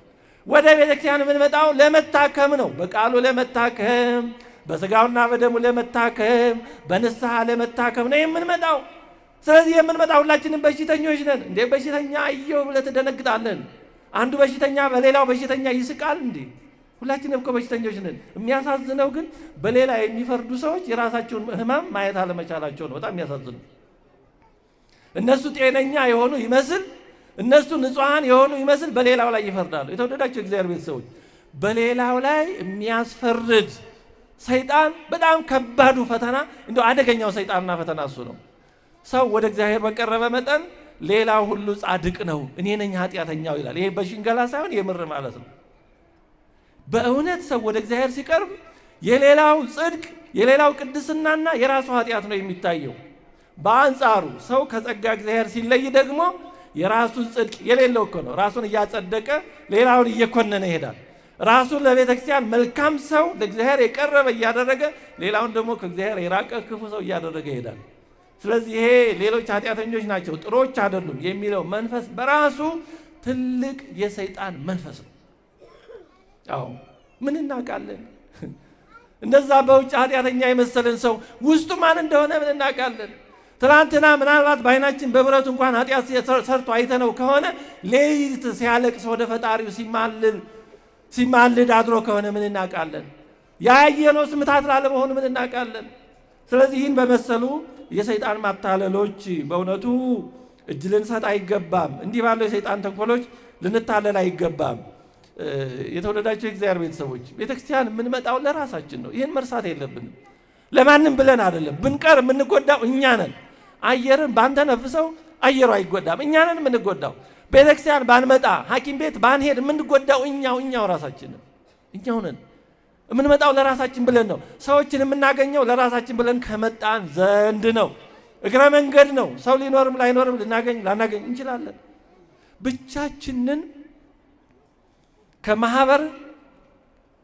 ወደ ቤተክርስቲያን የምንመጣው ለመታከም ነው። በቃሉ ለመታከም፣ በስጋውና በደሙ ለመታከም፣ በንስሐ ለመታከም ነው የምንመጣው። ስለዚህ የምንመጣው ሁላችንም በሽተኞች ነን። እንዴ በሽተኛ አየው ብለህ ትደነግጣለን? አንዱ በሽተኛ በሌላው በሽተኛ ይስቃል እንዴ? ሁላችንም እኮ በሽተኞች ነን። የሚያሳዝነው ግን በሌላ የሚፈርዱ ሰዎች የራሳቸውን ሕማም ማየት አለመቻላቸው ነው። በጣም የሚያሳዝነው እነሱ ጤነኛ የሆኑ ይመስል፣ እነሱ ንጹሐን የሆኑ ይመስል በሌላው ላይ ይፈርዳሉ። የተወደዳቸው እግዚአብሔር ቤተሰቦች፣ በሌላው ላይ የሚያስፈርድ ሰይጣን በጣም ከባዱ ፈተና፣ እንደው አደገኛው ሰይጣንና ፈተና እሱ ነው። ሰው ወደ እግዚአብሔር በቀረበ መጠን ሌላው ሁሉ ጻድቅ ነው፣ እኔ ነኝ ኃጢአተኛው ይላል። ይሄ በሽንገላ ሳይሆን የምር ማለት ነው። በእውነት ሰው ወደ እግዚአብሔር ሲቀርብ የሌላው ጽድቅ፣ የሌላው ቅድስናና የራሱ ኃጢአት ነው የሚታየው። በአንጻሩ ሰው ከጸጋ እግዚአብሔር ሲለይ ደግሞ የራሱን ጽድቅ የሌለው እኮ ነው። ራሱን እያጸደቀ ሌላውን እየኮነነ ይሄዳል። ራሱን ለቤተ ክርስቲያን መልካም ሰው፣ ለእግዚአብሔር የቀረበ እያደረገ ሌላውን ደግሞ ከእግዚአብሔር የራቀ ክፉ ሰው እያደረገ ይሄዳል። ስለዚህ ይሄ ሌሎች ኃጢአተኞች ናቸው ጥሮች አይደሉም የሚለው መንፈስ በራሱ ትልቅ የሰይጣን መንፈስ ነው። አዎ ምን እናውቃለን? እንደዛ በውጭ ኃጢአተኛ የመሰለን ሰው ውስጡ ማን እንደሆነ ምን እናውቃለን? ትናንትና ምናልባት በዓይናችን በብረቱ እንኳን ኃጢአት ሰርቶ አይተነው ከሆነ ሌሊት ሲያለቅስ ወደ ፈጣሪው ሲማልድ አድሮ ከሆነ ምን እናውቃለን? ያየነው ምታት ላለመሆኑ ምን እናውቃለን? ስለዚህ ይህን በመሰሉ የሰይጣን ማታለሎች በእውነቱ እጅ ልንሰጥ አይገባም። እንዲህ ባለው የሰይጣን ተንኮሎች ልንታለል አይገባም። የተወደዳቸው የእግዚአብሔር ቤተሰቦች፣ ቤተክርስቲያን የምንመጣው ለራሳችን ነው። ይህን መርሳት የለብንም። ለማንም ብለን አይደለም። ብንቀር የምንጎዳው እኛ ነን። አየርን ባንተነፍሰው አየሩ አይጎዳም፣ እኛ ነን የምንጎዳው። ቤተክርስቲያን ባንመጣ፣ ሐኪም ቤት ባንሄድ የምንጎዳው እኛው ራሳችን ነን። እኛው ነን። የምንመጣው ለራሳችን ብለን ነው። ሰዎችን የምናገኘው ለራሳችን ብለን ከመጣን ዘንድ ነው። እግረ መንገድ ነው። ሰው ሊኖርም ላይኖርም ላናገኝ እንችላለን። ብቻችንን ከማህበር፣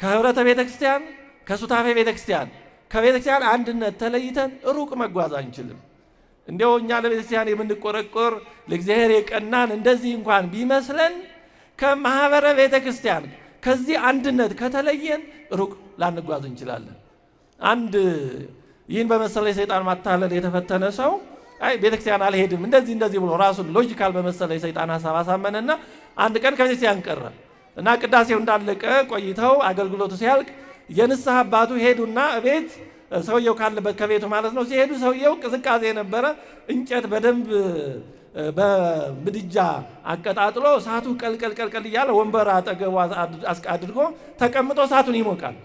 ከህብረተ ቤተክርስቲያን፣ ከሱታፌ ቤተክርስቲያን፣ ከቤተክርስቲያን አንድነት ተለይተን ሩቅ መጓዝ አንችልም። እንዲያው እኛ ለቤተክርስቲያን የምንቆረቆር ለእግዚአብሔር የቀናን እንደዚህ እንኳን ቢመስለን ከማህበረ ቤተክርስቲያን ከዚህ አንድነት ከተለየን ሩቅ ላንጓዝ እንችላለን። አንድ ይህን በመሰለ የሰይጣን ማታለል የተፈተነ ሰው አይ ቤተክርስቲያን አልሄድም እንደዚህ ብሎ ራሱን ሎጂካል በመሰለ የሰይጣን ሐሳብ አሳመነና አንድ ቀን ከቤተክርስቲያን ቀረ እና ቅዳሴው እንዳለቀ ቆይተው አገልግሎቱ ሲያልቅ የንስሐ አባቱ ሄዱና ቤት ሰውየው ካለበት ከቤቱ ማለት ነው ሲሄዱ ሰውየው ቅዝቃዜ ነበረ። እንጨት በደንብ በምድጃ አቀጣጥሎ እሳቱ ቀልቀል እያለ ወንበር አጠገቡ አድርጎ ተቀምጦ እሳቱን ይሞቃል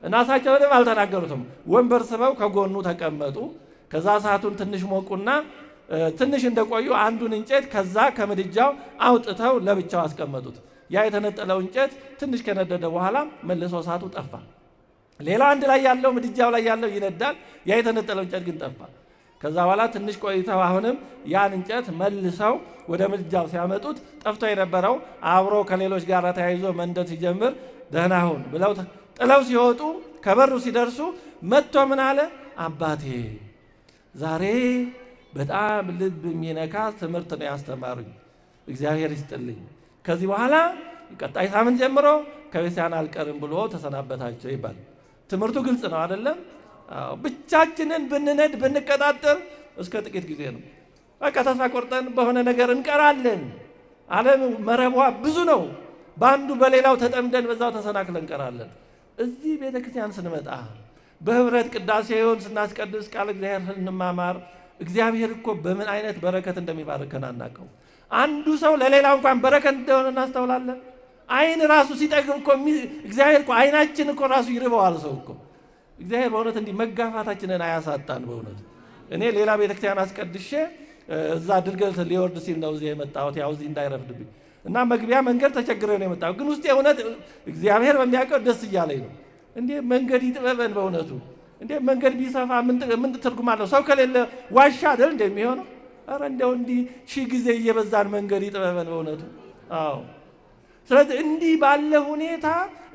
እና እሳቸው በደንብ አልተናገሩትም። ወንበር ስበው ከጎኑ ተቀመጡ። ከዛ እሳቱን ትንሽ ሞቁና ትንሽ እንደቆዩ አንዱን እንጨት ከዛ ከምድጃው አውጥተው ለብቻው አስቀመጡት። ያ የተነጠለው እንጨት ትንሽ ከነደደ በኋላ መልሶ እሳቱ ጠፋ። ሌላ አንድ ላይ ያለው ምድጃው ላይ ያለው ይነዳል። ያ የተነጠለው እንጨት ግን ጠፋ። ከዛ በኋላ ትንሽ ቆይተው አሁንም ያን እንጨት መልሰው ወደ ምድጃው ሲያመጡት ጠፍቶ የነበረው አብሮ ከሌሎች ጋር ተያይዞ መንደድ ሲጀምር ደህና ሁን ብለው ጥለው ሲወጡ ከበሩ ሲደርሱ መጥቶ ምን አለ? አባቴ ዛሬ በጣም ልብ የሚነካ ትምህርት ነው ያስተማሩኝ፣ እግዚአብሔር ይስጥልኝ። ከዚህ በኋላ ቀጣይ ሳምንት ጀምሮ ከቤተክርስቲያን አልቀርም ብሎ ተሰናበታቸው ይባላል። ትምህርቱ ግልጽ ነው አይደለም? ብቻችንን ብንነድ ብንቀጣጠል እስከ ጥቂት ጊዜ ነው። በቃ ተስፋ ቆርጠን በሆነ ነገር እንቀራለን። ዓለም መረቧ ብዙ ነው። በአንዱ በሌላው ተጠምደን በዛው ተሰናክለን እንቀራለን። እዚህ ቤተክርስቲያን ስንመጣ በህብረት ቅዳሴውን ስናስቀድስ ቃል እግዚአብሔር ስንማማር እግዚአብሔር እኮ በምን አይነት በረከት እንደሚባርከን አናውቀው። አንዱ ሰው ለሌላው እንኳን በረከት እንደሆነ እናስተውላለን። አይን ራሱ ሲጠግብ እኮ እግዚአብሔር እኮ አይናችን እኮ ራሱ ይርበዋል ሰው እኮ። እግዚአብሔር በእውነት እንዲህ መጋፋታችንን አያሳጣን። በእውነት እኔ ሌላ ቤተክርስቲያን አስቀድሼ እዛ ድልገት ሊወርድ ሲል ነው እዚህ የመጣሁት፣ ያው እዚህ እንዳይረፍድብኝ እና መግቢያ መንገድ ተቸግሬ ነው የመጣሁት። ግን ውስጥ የእውነት እግዚአብሔር በሚያውቀው ደስ እያለኝ ነው። እንዴ መንገድ ይጥበበን በእውነቱ። እንዴ መንገድ ቢሰፋ ምን ትርጉም አለው? ሰው ከሌለ ዋሻ አይደል እንደሚሆነው? ኧረ እንደው እንዲህ ሺህ ጊዜ እየበዛን መንገድ ይጥበበን በእውነቱ። አዎ ስለዚህ እንዲህ ባለ ሁኔታ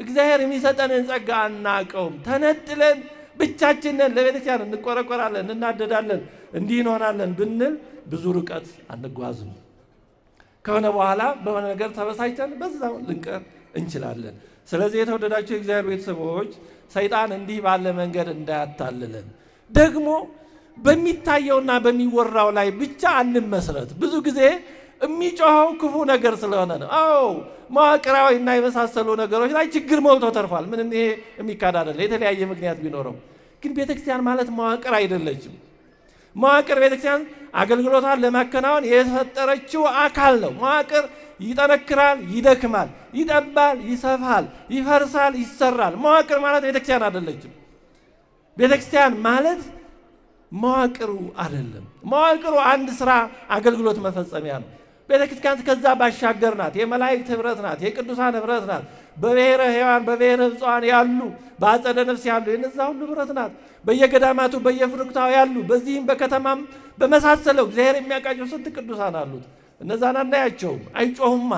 እግዚአብሔር የሚሰጠንን ጸጋ አናውቀውም። ተነጥለን ብቻችንን ለቤተክርስቲያን እንቆረቆራለን፣ እናደዳለን፣ እንዲህ እንሆናለን ብንል ብዙ ርቀት አንጓዝም። ከሆነ በኋላ በሆነ ነገር ተበሳጭተን በዛው ልንቀር እንችላለን። ስለዚህ የተወደዳችሁ የእግዚአብሔር ቤተሰቦች ሰይጣን እንዲህ ባለ መንገድ እንዳያታልለን፣ ደግሞ በሚታየውና በሚወራው ላይ ብቻ አንመስረት። ብዙ ጊዜ የሚጮኸው ክፉ ነገር ስለሆነ ነው። መዋቅራዊ እና የመሳሰሉ ነገሮች ላይ ችግር ሞልቶ ተርፏል። ምንም ይሄ የሚካድ አይደለም፣ የተለያየ ምክንያት ቢኖረው። ግን ቤተክርስቲያን ማለት መዋቅር አይደለችም። መዋቅር ቤተክርስቲያን አገልግሎቷን ለማከናወን የፈጠረችው አካል ነው። መዋቅር ይጠነክራል፣ ይደክማል፣ ይጠባል፣ ይሰፋል፣ ይፈርሳል፣ ይሰራል። መዋቅር ማለት ቤተክርስቲያን አይደለችም። ቤተክርስቲያን ማለት መዋቅሩ አይደለም። መዋቅሩ አንድ ስራ አገልግሎት መፈጸሚያ ነው። ቤተክርስቲያን ከዛ ባሻገር ናት። የመላእክት ህብረት ናት። የቅዱሳን ህብረት ናት። በብሔረ ሕያዋን በብሔረ ሕጹዓን ያሉ በአጸደ ነፍስ ያሉ የነዛ ሁሉ ህብረት ናት። በየገዳማቱ በየፍርክታው ያሉ በዚህም በከተማም በመሳሰለው እግዚአብሔር የሚያውቃቸው ስንት ቅዱሳን አሉት። እነዛን አናያቸውም፣ አይጮሁማ።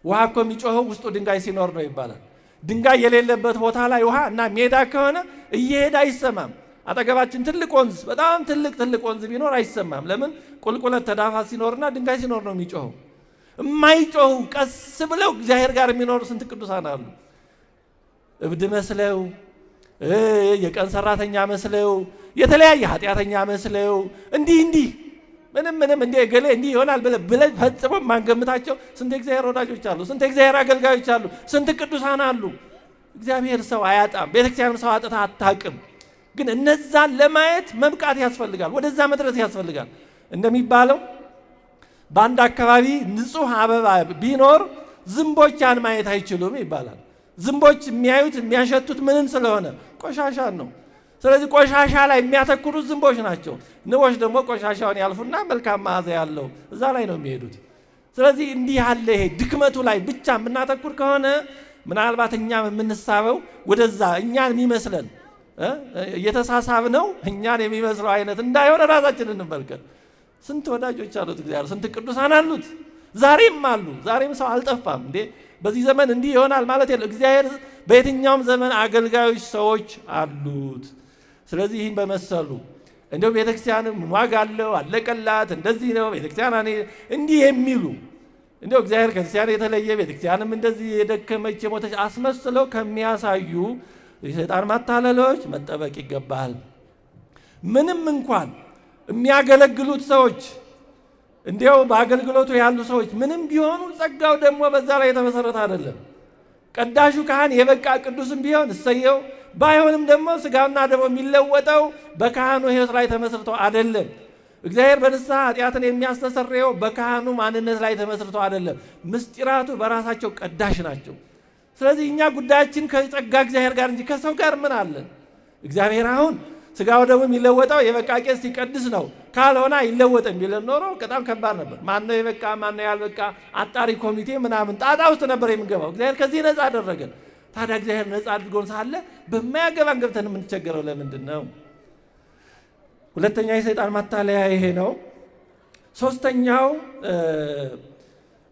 ውሃ እኮ የሚጮኸው ውስጡ ድንጋይ ሲኖር ነው ይባላል። ድንጋይ የሌለበት ቦታ ላይ ውሃ እና ሜዳ ከሆነ እየሄደ አይሰማም። አጠገባችን ትልቅ ወንዝ በጣም ትልቅ ወንዝ ቢኖር አይሰማም። ለምን? ቁልቁለት ተዳፋት ሲኖርና ድንጋይ ሲኖር ነው የሚጮኸው። የማይጮሁ ቀስ ብለው እግዚአብሔር ጋር የሚኖሩ ስንት ቅዱሳን አሉ። እብድ መስለው፣ የቀን ሰራተኛ መስለው፣ የተለያየ ኃጢአተኛ መስለው እንዲህ ምንም እንደ ገሌ እንዲህ ይሆናል ብለን ፈጽሞ ማንገምታቸው ስንት እግዚአብሔር ወዳጆች አሉ። ስንት እግዚአብሔር አገልጋዮች አሉ። ስንት ቅዱሳን አሉ። እግዚአብሔር ሰው አያጣም። ቤተክርስቲያን ሰው አጥታ አታውቅም። ግን እነዛን ለማየት መብቃት ያስፈልጋል። ወደዛ መድረስ ያስፈልጋል። እንደሚባለው በአንድ አካባቢ ንጹህ አበባ ቢኖር ዝንቦች ያን ማየት አይችሉም ይባላል። ዝንቦች የሚያዩት የሚያሸቱት ምንን ስለሆነ? ቆሻሻን ነው። ስለዚህ ቆሻሻ ላይ የሚያተኩሩት ዝንቦች ናቸው። ንቦች ደግሞ ቆሻሻውን ያልፉና መልካም መዓዛ ያለው እዛ ላይ ነው የሚሄዱት። ስለዚህ እንዲህ ያለ ይሄ ድክመቱ ላይ ብቻ የምናተኩር ከሆነ ምናልባት እኛም የምንሳበው ወደዛ እኛን የሚመስለን እየተሳሳብ ነው እኛን የሚመስለው አይነት እንዳይሆነ ራሳችንን እንመልከት። ስንት ወዳጆች አሉት እግዚአብሔር፣ ስንት ቅዱሳን አሉት። ዛሬም አሉ። ዛሬም ሰው አልጠፋም እንዴ። በዚህ ዘመን እንዲህ ይሆናል ማለት የለም። እግዚአብሔር በየትኛውም ዘመን አገልጋዮች ሰዎች አሉት። ስለዚህ ይህን በመሰሉ እንደው ቤተክርስቲያንም ዋጋ አለው አለቀላት እንደዚህ ነው ቤተክርስቲያን እንዲህ የሚሉ እንደው እግዚአብሔር ከክርስቲያን የተለየ ቤተክርስቲያንም እንደዚህ የደከመች የሞተች አስመስለው ከሚያሳዩ የሰይጣን ማታለሎች መጠበቅ ይገባል። ምንም እንኳን የሚያገለግሉት ሰዎች እንዲያው በአገልግሎቱ ያሉ ሰዎች ምንም ቢሆኑ ጸጋው ደግሞ በዛ ላይ የተመሰረተ አይደለም። ቀዳሹ ካህን የበቃ ቅዱስም ቢሆን እሰየው፣ ባይሆንም ደግሞ ስጋውና ደሙ የሚለወጠው በካህኑ ሕይወት ላይ ተመስርቶ አይደለም። እግዚአብሔር በንስሐ ኃጢአትን የሚያስተሰርየው በካህኑ ማንነት ላይ ተመስርቶ አይደለም። ምስጢራቱ በራሳቸው ቀዳሽ ናቸው። ስለዚህ እኛ ጉዳያችን ከጸጋ እግዚአብሔር ጋር እንጂ ከሰው ጋር ምን አለን? እግዚአብሔር አሁን ስጋው ደሙ የሚለወጠው የበቃ ቄስ ሲቀድስ ነው፣ ካልሆነ አይለወጥም ቢለን ኖሮ በጣም ከባድ ነበር። ማነው የበቃ ማነው ያልበቃ አጣሪ ኮሚቴ ምናምን ጣጣ ውስጥ ነበር የምንገባው። እግዚአብሔር ከዚህ ነፃ አደረገን። ታዲያ እግዚአብሔር ነፃ አድርጎን ሳለ በማያገባን ገብተን የምንቸገረው ለምንድን ነው? ሁለተኛ የሰይጣን ማታለያ ይሄ ነው። ሶስተኛው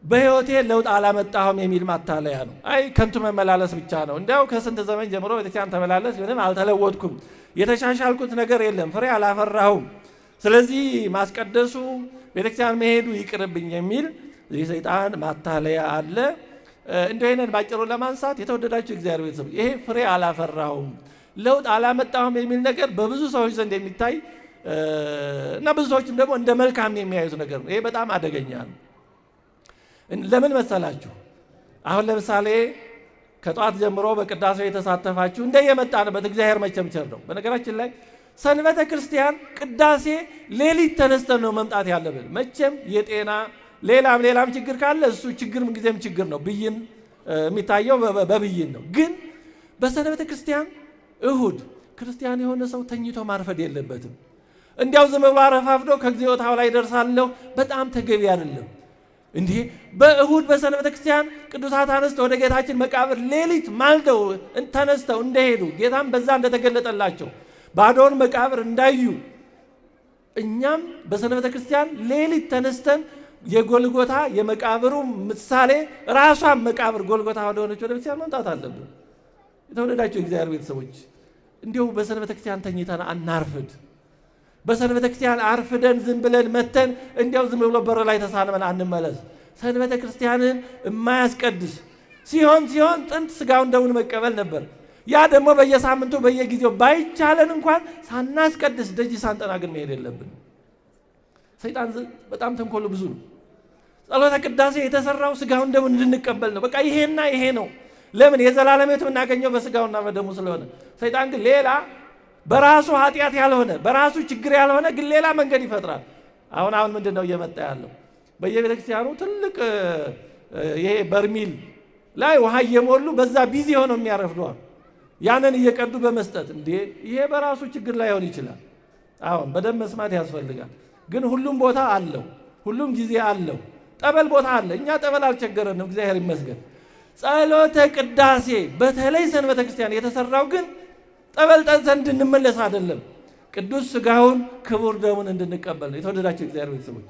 በሕይወቴ ለውጥ አላመጣሁም የሚል ማታለያ ነው። አይ ከንቱ መመላለስ ብቻ ነው። እንዲያው ከስንት ዘመን ጀምሮ ቤተክርስቲያን ተመላለስ ምንም አልተለወጥኩም፣ የተሻሻልኩት ነገር የለም፣ ፍሬ አላፈራሁም፣ ስለዚህ ማስቀደሱ ቤተክርስቲያን መሄዱ ይቅርብኝ የሚል የሰይጣን ማታለያ አለ። እንዲህ አይነት ባጭሩ ለማንሳት የተወደዳችሁ እግዚአብሔር ቤተሰብ ይሄ ፍሬ አላፈራሁም ለውጥ አላመጣሁም የሚል ነገር በብዙ ሰዎች ዘንድ የሚታይ እና ብዙ ሰዎችም ደግሞ እንደ መልካም የሚያዩት ነገር ነው። ይሄ በጣም አደገኛ ነው። ለምን መሰላችሁ? አሁን ለምሳሌ ከጧት ጀምሮ በቅዳሴው የተሳተፋችሁ እንደየመጣንበት እግዚአብሔር መቸምቸር ነው። በነገራችን ላይ ሰንበተ ክርስቲያን ቅዳሴ ሌሊት ተነስተን ነው መምጣት ያለብን። መቼም የጤና ሌላም ችግር ካለ እሱ ችግር ምንጊዜም ችግር ነው። ብይን የሚታየው በብይን ነው። ግን በሰንበተ ክርስቲያን እሁድ ክርስቲያን የሆነ ሰው ተኝቶ ማርፈድ የለበትም። እንዲያው ዝም ብሎ አረፋፍዶ ከግዚኦታው ላይ ደርሳለሁ በጣም ተገቢ አይደለም። እንዲህ በእሁድ በሰንበተ ክርስቲያን ቅዱሳት አንስት ወደ ጌታችን መቃብር ሌሊት ማልደው ተነስተው እንደሄዱ ጌታም በዛ እንደተገለጠላቸው ባዶውን መቃብር እንዳዩ እኛም በሰንበተ ክርስቲያን ሌሊት ተነስተን የጎልጎታ የመቃብሩ ምሳሌ ራሷን መቃብር ጎልጎታ ወደሆነች ወደ ቤተክርስቲያን መምጣት አለብን። የተወደዳችሁ እግዚአብሔር ቤተሰቦች እንዲሁ በሰንበተ ክርስቲያን ተኝተን አናርፍድ። በሰንበተ ክርስቲያን አርፍደን ዝም ብለን መተን እንዲያው ዝም ብሎ በር ላይ ተሳልመን አንመለስ። ሰንበተ ክርስቲያንን የማያስቀድስ ሲሆን ጥንት ስጋውን ደሙን መቀበል ነበር። ያ ደግሞ በየሳምንቱ በየጊዜው ባይቻለን እንኳን ሳናስቀድስ ደጅ ሳንጠና ግን መሄድ የለብን። ሰይጣን በጣም ተንኮሉ ብዙ ነው። ጸሎተ ቅዳሴ የተሰራው ስጋውን ደሙን እንድንቀበል ነው። በቃ ይሄና ይሄ ነው። ለምን? የዘላለም ሕይወት የምናገኘው በስጋውና በደሙ ስለሆነ። ሰይጣን ግን ሌላ በራሱ ኃጢአት ያልሆነ በራሱ ችግር ያልሆነ ግን ሌላ መንገድ ይፈጥራል። አሁን ምንድን ነው እየመጣ ያለው? በየቤተ ክርስቲያኑ ትልቅ ይሄ በርሚል ላይ ውሃ እየሞሉ በዛ ቢዚ ሆነው የሚያረፍዷል። ያንን እየቀዱ በመስጠት እንዴ ይሄ በራሱ ችግር ላይሆን ይችላል። አሁን በደንብ መስማት ያስፈልጋል። ግን ሁሉም ቦታ አለው፣ ሁሉም ጊዜ አለው። ጠበል ቦታ አለ። እኛ ጠበል አልቸገረንም፣ እግዚአብሔር ይመስገን። ጸሎተ ቅዳሴ በተለይ ሰንበተ ክርስቲያን የተሰራው ግን ጠበል ጠጥተን እንድንመለስ አይደለም፣ ቅዱስ ስጋውን ክቡር ደሙን እንድንቀበል ነው። የተወደዳቸው እግዚአብሔር ቤተሰቦች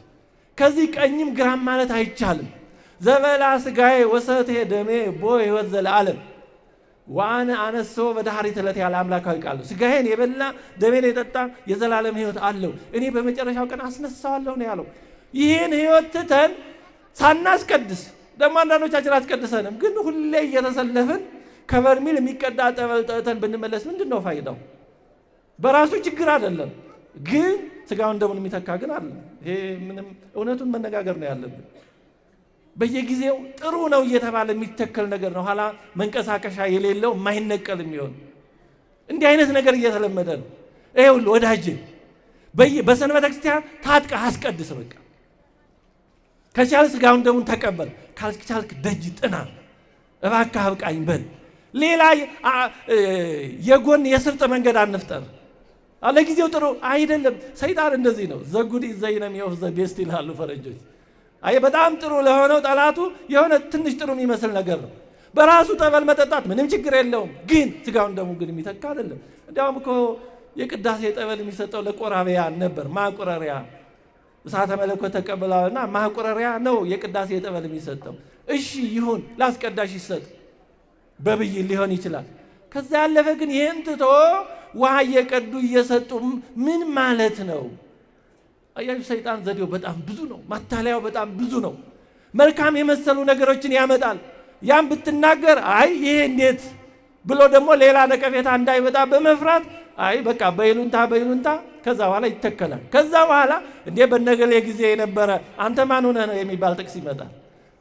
ከዚህ ቀኝም ግራም ማለት አይቻልም። ዘበላ ስጋዬ ወሰቴ ደሜ ቦ ሕይወት ዘለዓለም ዋነ አነሶ በዳህሪት ዕለት ያለ አምላካዊ ቃል ነው። ስጋዬን የበላ ደሜን የጠጣ የዘላለም ሕይወት አለው፣ እኔ በመጨረሻው ቀን አስነሳዋለሁ ነው ያለው። ይህን ሕይወት ትተን ሳናስቀድስ ደግሞ አንዳንዶቻችን አስቀድሰንም ግን ሁሌ እየተሰለፍን ከበርሚል የሚቀዳ ጠበል ጠጥተን ብንመለስ ምንድን ነው ፋይዳው? በራሱ ችግር አይደለም፣ ግን ስጋውን ደሙን የሚተካ ግን አለ። ይሄ ምንም እውነቱን መነጋገር ነው ያለብን። በየጊዜው ጥሩ ነው እየተባለ የሚተከል ነገር ነው ኋላ መንቀሳቀሻ የሌለው የማይነቀል የሚሆን እንዲህ አይነት ነገር እየተለመደ ነው። ይሄ ሁሉ ወዳጅ በሰንበተ ክርስቲያን ታጥቀህ አስቀድስ። በቃ ከቻልክ ስጋውን ደሙን ተቀበል፣ ካልቻልክ ደጅ ጥና፣ እባክህ አብቃኝ በል። ሌላ የጎን የስርጥ መንገድ አንፍጠር። ለጊዜው ጥሩ አይደለም። ሰይጣን እንደዚህ ነው። ዘጉድ ዘይነም የወፍ ዘቤስት ይላሉ ፈረንጆች። በጣም ጥሩ ለሆነው ጠላቱ የሆነ ትንሽ ጥሩ የሚመስል ነገር ነው። በራሱ ጠበል መጠጣት ምንም ችግር የለውም፣ ግን ስጋውን ደሙን ግን የሚተካ አይደለም። እንዲያውም እኮ የቅዳሴ ጠበል የሚሰጠው ለቆራቢያን ነበር። ማቁረሪያ እሳተ መለኮት ተቀብለዋልና ማቁረሪያ ነው የቅዳሴ ጠበል የሚሰጠው። እሺ ይሁን ላስቀዳሽ ይሰጥ በብይን ሊሆን ይችላል። ከዛ ያለፈ ግን ይህን ትቶ ውሃ እየቀዱ እየሰጡ ምን ማለት ነው? አያችሁ፣ ሰይጣን ዘዴው በጣም ብዙ ነው። ማታለያው በጣም ብዙ ነው። መልካም የመሰሉ ነገሮችን ያመጣል። ያን ብትናገር አይ ይሄ እንዴት ብሎ ደግሞ ሌላ ነቀፌታ እንዳይመጣ በመፍራት አይ በቃ በይሉንታ ከዛ በኋላ ይተከላል። ከዛ በኋላ እንዴ በነገሌ ጊዜ የነበረ አንተ ማን ሆነህ ነው የሚባል ጥቅስ ይመጣል።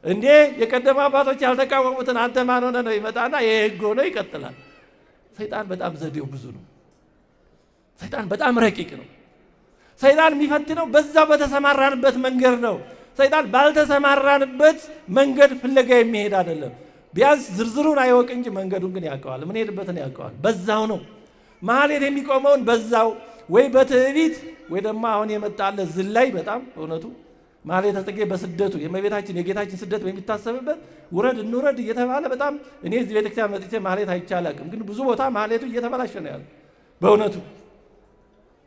እንዴ የቀደሙ አባቶች ያልተቃወሙትን አንተ ማን ሆነህ ነው ይመጣና ይሄ ሕግ ሆኖ ይቀጥላል። ሰይጣን በጣም ዘዴው ብዙ ነው። ሰይጣን በጣም ረቂቅ ነው። ሰይጣን የሚፈትነው በዛው በተሰማራንበት መንገድ ነው። ሰይጣን ባልተሰማራንበት መንገድ ፍለጋ የሚሄድ አይደለም። ቢያንስ ዝርዝሩን አይወቅ እንጂ መንገዱን ግን ያውቀዋል። ምን ሄድበትን ያውቀዋል። በዛው ነው ማህሌት የሚቆመውን በዛው ወይ በትዕቢት ወይ ደግሞ አሁን የመጣለ ዝላይ በጣም እውነቱ ማህሌተ ጽጌ በስደቱ የእመቤታችን የጌታችን ስደት በሚታሰብበት ውረድ እንውረድ እየተባለ በጣም እኔ እዚህ ቤተክርስቲያን መጥቼ ማህሌት አይቻላቅም፣ ግን ብዙ ቦታ ማህሌቱ እየተበላሸ ነው ያለው። በእውነቱ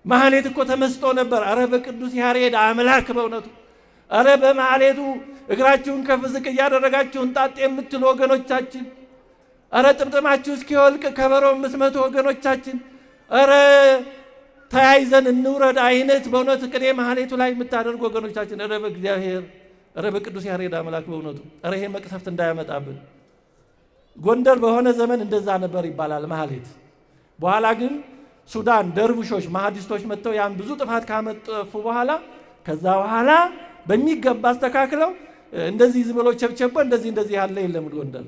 ማህሌት እኮ ተመስጦ ነበር። አረ በቅዱስ ያሬድ አምላክ በእውነቱ አረ በማህሌቱ እግራችሁን ከፍ ዝቅ እያደረጋችሁ እንጣጥ የምትሉ ወገኖቻችን፣ አረ ጥምጥማችሁ እስኪወልቅ ከበሮ የምትመቱ ወገኖቻችን፣ አረ ተያይዘን እንውረድ አይነት በእውነት ቅኔ ማህሌቱ ላይ የምታደርጉ ወገኖቻችን፣ አረ በእግዚአብሔር አረ በቅዱስ ያሬድ አምላክ በእውነቱ አረ ይሄ መቅሰፍት እንዳያመጣብን። ጎንደር በሆነ ዘመን እንደዛ ነበር ይባላል ማህሌት። በኋላ ግን ሱዳን ደርቡሾች ማህዲስቶች መጥተው ያን ብዙ ጥፋት ካመጠፉ በኋላ ከዛ በኋላ በሚገባ አስተካክለው እንደዚህ ዝም ብሎ ቸብቸቦ እንደዚህ ያለ የለም ጎንደር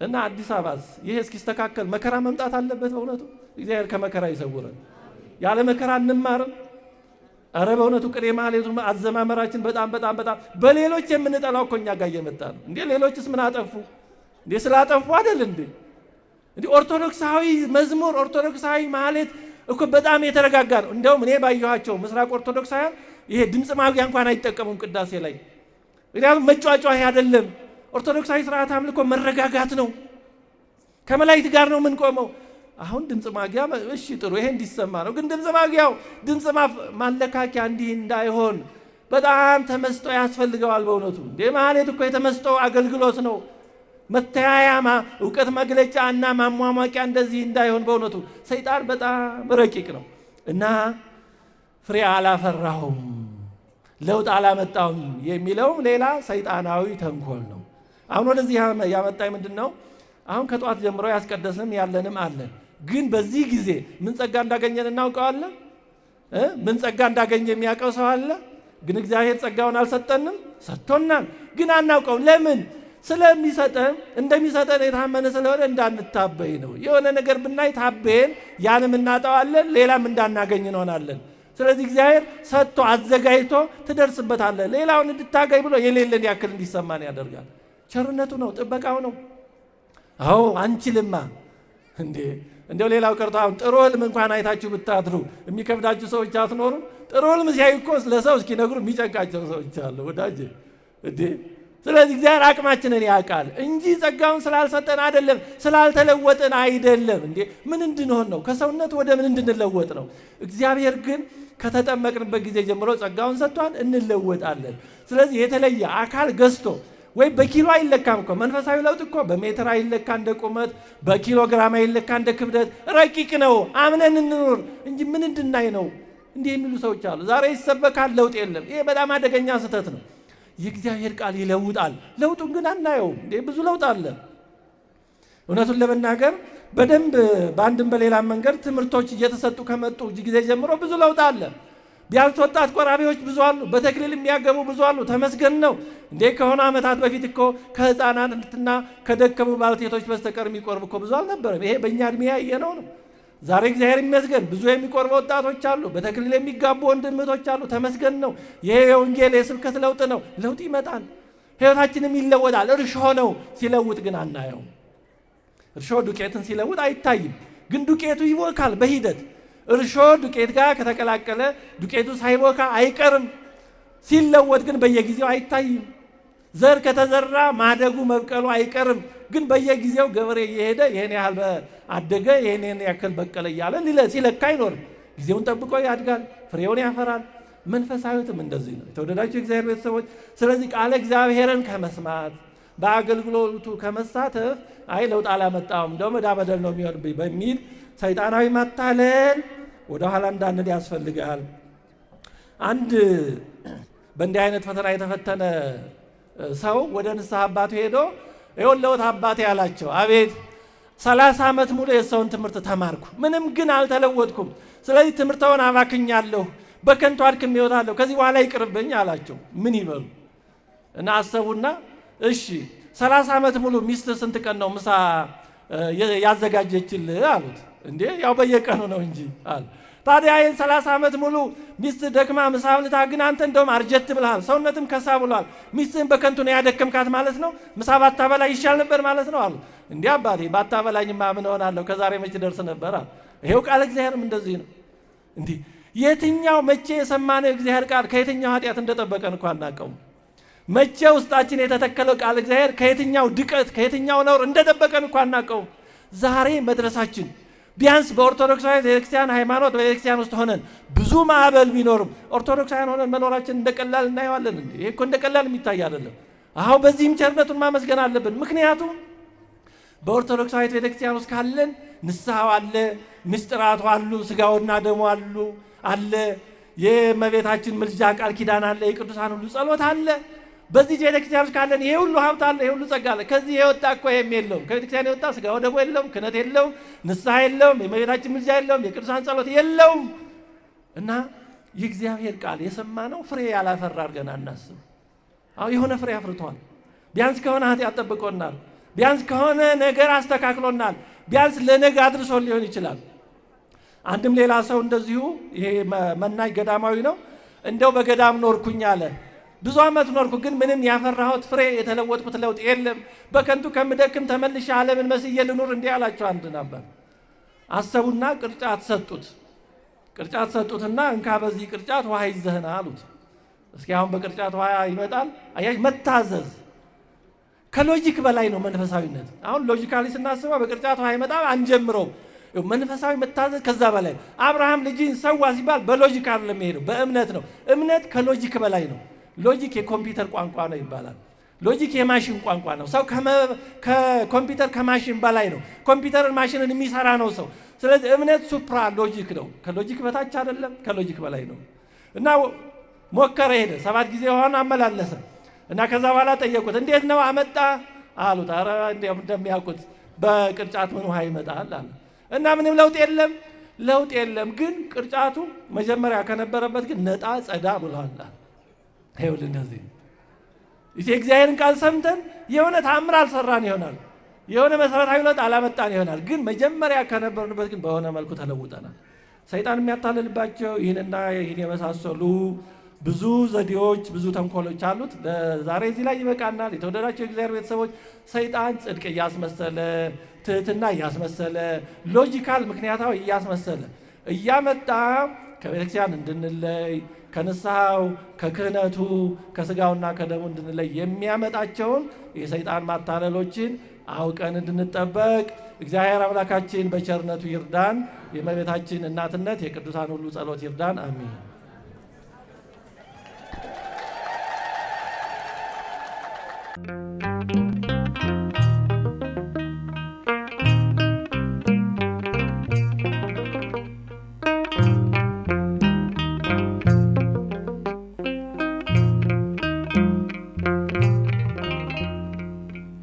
እና አዲስ አበባስ ይሄ እስኪስተካከል መከራ መምጣት አለበት። በእውነቱ እግዚአብሔር ከመከራ ይሰውረን። ያለ መከራ እንማርም። አረ በእውነቱ ቅኔ ማህሌቱ አዘማመራችን በጣም በሌሎች የምንጠላው እኮ እኛ ጋር እየመጣ ነው። እንዴ ሌሎችስ ምን አጠፉ እንዴ? ስላጠፉ አይደል እንዴ? እንዴ ኦርቶዶክሳዊ መዝሙር ኦርቶዶክሳዊ ማህሌት እኮ በጣም የተረጋጋ ነው። እንደውም እኔ ባየኋቸው ምስራቅ ኦርቶዶክሳውያን ይሄ ድምፅ ማጉያ እንኳን አይጠቀሙም ቅዳሴ ላይ። ምክንያቱም መጫጫህ አይደለም። ኦርቶዶክሳዊ ስርዓት አምልኮ መረጋጋት ነው። ከመላእክት ጋር ነው የምንቆመው። አሁን ድምፅ ማጉያ እሺ ጥሩ ይሄ እንዲሰማ ነው፣ ግን ድምፅ ማጉያው ድምፅ ማለካኪያ እንዲህ እንዳይሆን በጣም ተመስጦ ያስፈልገዋል። በእውነቱ እንዴ ማህሌት እኮ የተመስጦ አገልግሎት ነው። መተያያማ እውቀት መግለጫ እና ማሟሟቂያ እንደዚህ እንዳይሆን በእውነቱ ሰይጣን በጣም ረቂቅ ነው እና ፍሬ አላፈራሁም ለውጥ አላመጣሁም የሚለውም ሌላ ሰይጣናዊ ተንኮል ነው። አሁን ወደዚህ ያመጣኝ ምንድነው? አሁን ከጧት ጀምሮ ያስቀደስንም ያለንም አለን። ግን በዚህ ጊዜ ምን ጸጋ እንዳገኘን እናውቀዋለን? ምን ጸጋ እንዳገኘ የሚያውቀው ሰው አለ? ግን እግዚአብሔር ጸጋውን አልሰጠንም? ሰጥቶናል፣ ግን አናውቀውም። ለምን? ስለሚሰጠን እንደሚሰጠን የታመነ ስለሆነ እንዳንታበይ ነው። የሆነ ነገር ብናይ ታበየን ያንም እናጣዋለን፣ ሌላም እንዳናገኝ እንሆናለን። ስለዚህ እግዚአብሔር ሰጥቶ አዘጋጅቶ ትደርስበታለህ። ሌላውን እንድታገኝ ብሎ የሌለን ያክል እንዲሰማን ያደርጋል። ቸርነቱ ነው፣ ጥበቃው ነው። አዎ አንችልማ እንደው ሌላው ቀርቶ አሁን ጥሩ ህልም እንኳን አይታችሁ ብታድሩ የሚከብዳችሁ ሰዎች አትኖሩም? ጥሩ ህልም ሲያዩ እኮ ለሰው እስኪነግሩ የሚጨንቃቸው ሰዎች አሉ ወዳጅ ስለዚህ እግዚአብሔር አቅማችንን ያውቃል እንጂ ጸጋውን ስላልሰጠን አይደለም፣ ስላልተለወጥን አይደለም። ምን እንድንሆን ነው? ከሰውነት ወደ ምን እንድንለወጥ ነው? እግዚአብሔር ግን ከተጠመቅንበት ጊዜ ጀምሮ ጸጋውን ሰጥቷል፣ እንለወጣለን። ስለዚህ የተለየ አካል ገዝቶ ወይ በኪሎ አይለካም እኮ መንፈሳዊ ለውጥ እኮ በሜትር አይለካ እንደ ቁመት፣ በኪሎ ግራም አይለካ እንደ ክብደት። ረቂቅ ነው። አምነን እንኑር እንጂ ምን እንድናይ ነው? እንዲህ የሚሉ ሰዎች አሉ። ዛሬ ይሰበካል፣ ለውጥ የለም። ይሄ በጣም አደገኛ ስህተት ነው። የእግዚአብሔር ቃል ይለውጣል፣ ለውጡን ግን አናየውም። ብዙ ለውጥ አለ። እውነቱን ለመናገር በደንብ በአንድም በሌላም መንገድ ትምህርቶች እየተሰጡ ከመጡ ጊዜ ጀምሮ ብዙ ለውጥ አለ። ቢያንስ ወጣት ቆራቢዎች ብዙ አሉ፣ በተክሊል የሚያገቡ ብዙ አሉ። ተመስገን ነው። ከሆነ ዓመታት በፊት እኮ ከህፃናትና ከደከሙ ባልቴቶች በስተቀር የሚቆርብ እኮ ብዙ አልነበረም። ይሄ በእኛ እድሜ ያየነው ነው። ዛሬ እግዚአብሔር ይመስገን ብዙ የሚቆርቡ ወጣቶች አሉ፣ በተክሊል የሚጋቡ ወንድምቶች አሉ። ተመስገን ነው። ይሄ የወንጌል የስብከት ለውጥ ነው። ለውጥ ይመጣል፣ ህይወታችንም ይለወጣል። እርሾ ነው፣ ሲለውጥ ግን አናየው። እርሾ ዱቄትን ሲለውጥ አይታይም፣ ግን ዱቄቱ ይቦካል በሂደት። እርሾ ዱቄት ጋር ከተቀላቀለ ዱቄቱ ሳይቦካ አይቀርም። ሲለወጥ ግን በየጊዜው አይታይም። ዘር ከተዘራ ማደጉ መብቀሉ አይቀርም፣ ግን በየጊዜው ገበሬ እየሄደ ይሄን ያህል አደገ ይሄን ያክል በቀለ እያለ ሲለካ አይኖርም። ጊዜውን ጠብቆ ያድጋል፣ ፍሬውን ያፈራል። መንፈሳዊትም እንደዚህ ነው። የተወደዳችሁ እግዚአብሔር ቤተሰቦች፣ ስለዚህ ቃለ እግዚአብሔርን ከመስማት በአገልግሎቱ ከመሳተፍ አይ ለውጥ አላመጣውም እንደው መዳ በደል ነው የሚሆንብኝ በሚል ሰይጣናዊ ማታለል ወደኋላ እንዳንል ያስፈልጋል። አንድ በእንዲህ አይነት ፈተና የተፈተነ ሰው ወደ ንስሐ አባቱ ሄዶ ይኸውልዎት አባቴ ያላቸው፣ አቤት 30 ዓመት ሙሉ የሰውን ትምህርት ተማርኩ፣ ምንም ግን አልተለወጥኩም። ስለዚህ ትምህርተውን አባክኛለሁ፣ በከንቱ አድክሜ እወጣለሁ፣ ከዚህ በኋላ ይቅርብኝ አላቸው። ምን ይበሉ እና አሰቡና እሺ 30 ዓመት ሙሉ ሚስት ስንት ቀን ነው ምሳ ያዘጋጀችልህ አሉት። ያው በየቀኑ ነው እንጂ አለ። ታዲያ ይህን 30 ዓመት ሙሉ ሚስት ደክማ ምሳ አብልታ ግን አንተ እንደውም አርጀት ብልሃል፣ ሰውነትም ከሳ ብሏል፣ ሚስትህን በከንቱ ነው ያደከምካት ማለት ነው፣ ምሳ ባታበላ ይሻል ነበር ማለት ነው አሉ። አባቴ ባታበላኝማ ምን እሆናለሁ፣ ከዛሬ መቼ ደርስ ነበር አለ። ይሄው ቃል እግዚአብሔርም እንደዚህ ነው። የትኛው መቼ የሰማነው እግዚአብሔር ቃል ከየትኛው ኃጢአት እንደጠበቀን እንኳን አናውቀውም። መቼ ውስጣችን የተተከለው ቃል እግዚአብሔር ከየትኛው ድቀት ከየትኛው ነውር እንደጠበቀን እንኳን አናውቀውም። ዛሬ መድረሳችን ቢያንስ በኦርቶዶክሳዊ ቤተክርስቲያን ሃይማኖት በቤተክርስቲያን ውስጥ ሆነን ብዙ ማዕበል ቢኖርም ኦርቶዶክሳውያን ሆነን መኖራችን እንደቀላል እናየዋለን። ይሄ እኮ እንደቀላል የሚታይ አይደለም። አሁን በዚህም ቸርነቱን ማመስገን አለብን። ምክንያቱም በኦርቶዶክሳዊ ቤተክርስቲያን ውስጥ ካለን ንስሐው አለ፣ ምስጢራቱ አሉ፣ ስጋውና ደሙ አለ፣ የእመቤታችን ምልጃ ቃል ኪዳን አለ፣ የቅዱሳን ሁሉ ጸሎት አለ። በዚህ ቤተክርስቲያን ውስጥ ካለን ይሄ ሁሉ ሀብት አለ፣ ይሄ ሁሉ ጸጋ አለ። ከዚህ የወጣ እኮ ይሄም የለውም። ከቤተክርስቲያን የወጣ ስጋው ደግሞ የለውም፣ ክህነት የለውም፣ ንስሐ የለውም፣ የእመቤታችን ምልጃ የለውም፣ የቅዱሳን ጸሎት የለውም። እና የእግዚአብሔር ቃል የሰማነው ፍሬ ያላፈራ አድርገን አናስብ። የሆነ ፍሬ አፍርቷል። ቢያንስ ከሆነ ኃጢአት ጠብቆናል፣ ቢያንስ ከሆነ ነገር አስተካክሎናል፣ ቢያንስ ለነገ አድርሶ ሊሆን ይችላል። አንድም ሌላ ሰው እንደዚሁ ይሄ መናኝ ገዳማዊ ነው። እንደው በገዳም ኖርኩኝ አለ። ብዙ ዓመት ኖርኩ፣ ግን ምንም ያፈራሁት ፍሬ የተለወጥኩት ለውጥ የለም። በከንቱ ከምደክም ተመልሼ ዓለምን መስዬ ልኑር እንዲህ አላቸው። አንድ ነበር አሰቡና ቅርጫት ሰጡትና እንካ በዚህ ቅርጫት ውሃ ይዘህና አሉት። እስኪ አሁን በቅርጫት ውሃ ይመጣል? አያጅ መታዘዝ ከሎጂክ በላይ ነው መንፈሳዊነት። አሁን ሎጂካሊ ስናስበው በቅርጫት ውሃ ይመጣል አንጀምረው። መንፈሳዊ መታዘዝ ከዛ በላይ። አብርሃም ልጅን ሰዋ ሲባል በሎጂክ አይደለም የሚሄደው፣ በእምነት ነው። እምነት ከሎጂክ በላይ ነው። ሎጂክ የኮምፒውተር ቋንቋ ነው ይባላል። ሎጂክ የማሽን ቋንቋ ነው። ሰው ከኮምፒውተር ከማሽን በላይ ነው። ኮምፒውተርን ማሽንን የሚሰራ ነው ሰው። ስለዚህ እምነት ሱፕራ ሎጂክ ነው። ከሎጂክ በታች አይደለም፣ ከሎጂክ በላይ ነው። እና ሞከረ፣ ሄደ 7 ጊዜ ውሃውን አመላለሰ እና ከዛ በኋላ ጠየቁት፣ እንዴት ነው አመጣ? አሉት። ኧረ እንደሚያውቁት በቅርጫት ምን ውሃ ይመጣል አሉ። እና ምንም ለውጥ የለም። ግን ቅርጫቱ መጀመሪያ ከነበረበት ግን ነጣ ጸዳ ብሏል። ይኸውልህ እንደዚህ የእግዚአብሔርን ቃል ሰምተን የሆነ ተአምር አልሰራን ይሆናል፣ የሆነ መሰረታዊ ለውጥ አላመጣን ይሆናል። ግን መጀመሪያ ከነበርንበት ግን በሆነ መልኩ ተለውጠናል። ሰይጣን የሚያታልልባቸው ይህንና ይህን የመሳሰሉ ብዙ ዘዴዎች፣ ብዙ ተንኮሎች አሉት። ዛሬ እዚህ ላይ ይበቃናል። የተወደዳቸው የእግዚአብሔር ቤተሰቦች፣ ሰይጣን ጽድቅ እያስመሰለ፣ ትህትና እያስመሰለ፣ ሎጂካል ምክንያታዊ እያስመሰለ እያመጣ ከቤተክርስቲያን እንድንለይ፣ ከንስሐው፣ ከክህነቱ፣ ከስጋውና ከደሙ እንድንለይ የሚያመጣቸውን የሰይጣን ማታለሎችን አውቀን እንድንጠበቅ እግዚአብሔር አምላካችን በቸርነቱ ይርዳን። የእመቤታችን እናትነት የቅዱሳን ሁሉ ጸሎት ይርዳን። አሜን።